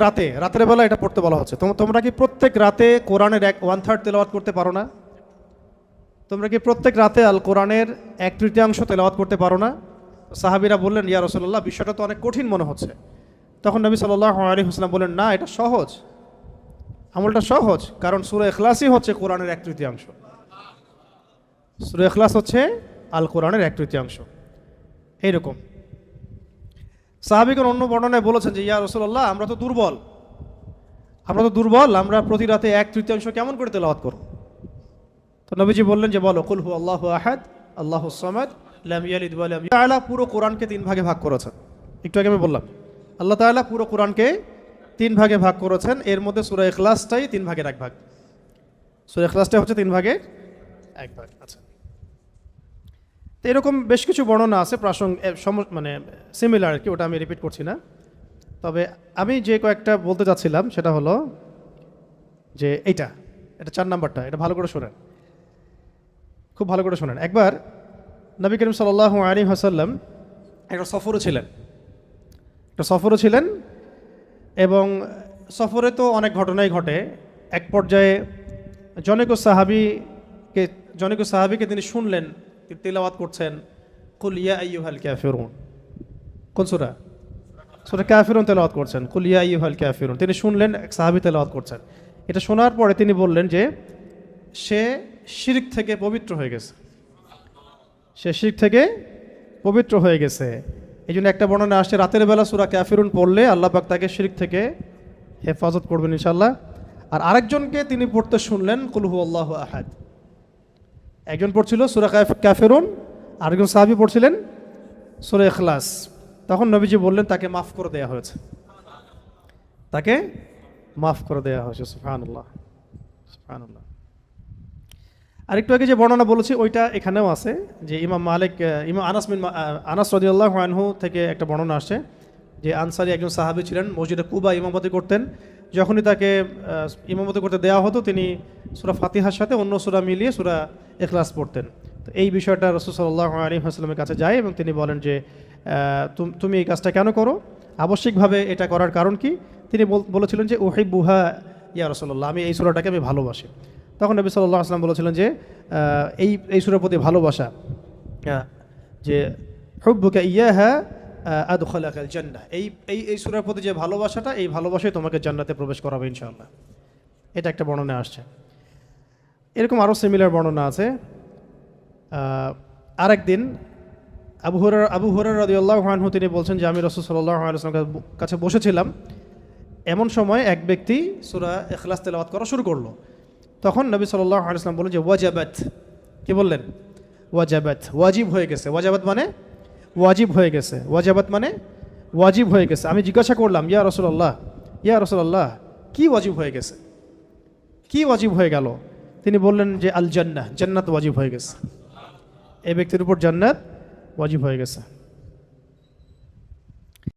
রাতের বেলা, এটা পড়তে বলা হচ্ছে, তোমরা কি প্রত্যেক রাতে কোরআনের 1/3 তেলাওয়াত করতে পারো না? তোমরা কি প্রত্যেক রাতে আল কোরআনের 1/3 তেলাওয়াত করতে পারো না? সাহাবীরা বললেন, ইয়া রাসূলুল্লাহ, বিষয়টা তো অনেক কঠিন মনে হচ্ছে। তখন নবী সাল্লাল্লাহু আলাইহি ওয়াসাল্লাম বললেন, না, এটা সহজ, আমলটা সহজ, কারণ সূরা ইখলাসই হচ্ছে কোরআনের 1/3। সূরা ইখলাস হচ্ছে আল কোরআনের 1/3। এইরকম সাহাবীগণ অন্য বর্ণনায় বলেছেন যে ইয়া রাসূলুল্লাহ, আমরা তো দুর্বল, আমরা প্রতি রাতে 1/3 কেমন করে তেলাওয়াত করব? তো নবীজি বললেন যে বলো, কুল হুয়াল্লাহু আহাদ, আল্লাহুস সামাদ, লাম ইয়ালিদ ওয়া লাম ইউলাদ। আল্লাহ তাআলা পুরো কোরআনকে 3 ভাগে ভাগ করেছেন। একটু আগে আমি বললাম, আল্লাহ তাআলা পুরো কোরআনকে 3 ভাগে ভাগ করেছেন। এর মধ্যে সূরা ইখলাসটাই 3 ভাগের 1 ভাগ। সূরা ইখলাসটা হচ্ছে 3 ভাগের 1 ভাগ। আচ্ছা, তো এরকম বেশ কিছু বর্ণনা আছে মানে সিমিলার আর কি, ওটা আমি রিপিট করছি না। তবে আমি যে কয়েকটা বলতে চাচ্ছিলাম সেটা হলো যে এটা 4 নাম্বারটা, এটা ভালো করে শোনেন, খুব ভালো করে শোনেন। একবার নবী করিম সাল্লাল্লাহু আলাইহি ওয়াসাল্লাম একটা সফরও ছিলেন এবং সফরে তো অনেক ঘটনাই ঘটে। এক পর্যায়ে জনৈক সাহাবীকে তিনি শুনলেন, তিনি তেলাওয়াত করছেন কুল ইয়া আইয়ুহাল কাফিরুন। কোন সূরা? সূরা কাফিরুন তেলাওয়াত করছেন, কুল ইয়া আইয়ুহাল কাফিরুন। তিনি শুনলেন এক সাহাবী তেলাওয়াত করছেন। এটা শোনার পরে তিনি বললেন যে সে শিরক থেকে পবিত্র হয়ে গেছে, সে শিরক থেকে পবিত্র হয়ে গেছে। এই জন্য একটা বর্ণনা আসছে রাতের বেলা সূরা কাফিরুন পড়লে আল্লাহ পাক তাকে শিরক থেকে হেফাজত করবেন ইনশাআল্লাহ। আর আরেকজনকে তিনি পড়তে শুনলেন কুল হুয়াল্লাহু আহাদ। একজন পড়ছিল সূরা কাফিরুন, আরেকজন সাহাবী পড়ছিলেন সূরা ইখলাস। তখন নবীজি বললেন তাকে মাফ করে দেয়া হয়েছে, তাকে মাফ করে দেয়া হয়েছে। সুবহানাল্লাহ, সুবহানাল্লাহ। আরেকটু আগে যে বর্ণনা বলেছি ওইটা এখানেও আছে, যে ইমাম মালিক, ইমাম আনাস রাদিয়াল্লাহু আনহু থেকে একটা বর্ণনা আসছে যে আনসারী একজন সাহাবী ছিলেন, মসজিদে কুবা ইমামতি করতেন। যখনই তাকে ইমামতি করতে দেওয়া হতো তিনি সূরা ফাতিহার সাথে অন্য সূরা মিলিয়ে সূরা ইখলাস পড়তেন। তো এই বিষয়টা রাসূল সাল্লাল্লাহু আলাইহি ওয়াসাল্লামের কাছে যায় এবং তিনি বলেন যে তুমি এই কাজটা কেন করো, আবশ্যিকভাবে এটা করার কারণ কি? তিনি বলেছিলেন যে উহিব্বুহা ইয়া রাসূলুল্লাহ, আমি এই সূরাটাকে আমি ভালোবাসি। তখন নবী সাল্লাল্লাহু আলাইহি ওয়াসাল্লাম বলেছিলেন যে এই সূরার প্রতি ভালোবাসা, যে হুব্বুকা ইয়াহা আদখালাকাল জান্নাহ, এই সূরার প্রতি যে ভালোবাসাটা, এই ভালোবাসাই তোমাকে জান্নাতে প্রবেশ করাবে ইনশাআল্লাহ। এটা একটা বর্ণনা আসছে। এরকম আরও সিমিলার বর্ণনা আছে। আরেকদিন আবু হুরায়রা রাদিয়াল্লাহু আনহু তিনি বলছেন যে আমি রাসূল সাল্লাল্লাহু আলাইহি ওয়াসাল্লামের কাছে বসেছিলাম, এমন সময় এক ব্যক্তি সূরা ইখলাস তেলাওয়াত করা শুরু করলো। তখন নবী সাল্লাল্লাহু আলাইহি ওয়াসাল্লাম বললেন যে ওয়াজাবাত, কি বললেন? ওয়াজাবাত, ওয়াজিব হয়ে গেছে। ওয়াজাবাত মানে ওয়াজিব হয়ে গেছে, ওয়াজাবাত মানে ওয়াজিব হয়ে গেছে। আমি জিজ্ঞাসা করলাম ইয়া রাসূলুল্লাহ, ইয়া রাসূলুল্লাহ, কি ওয়াজিব হয়ে গেছে, কি ওয়াজিব হয়ে গেল? তিনি বললেন যে আল জান্নাহ, জান্নাত ওয়াজিব হয়ে গেছে, এই ব্যক্তির উপর জান্নাত ওয়াজিব হয়ে গেছে।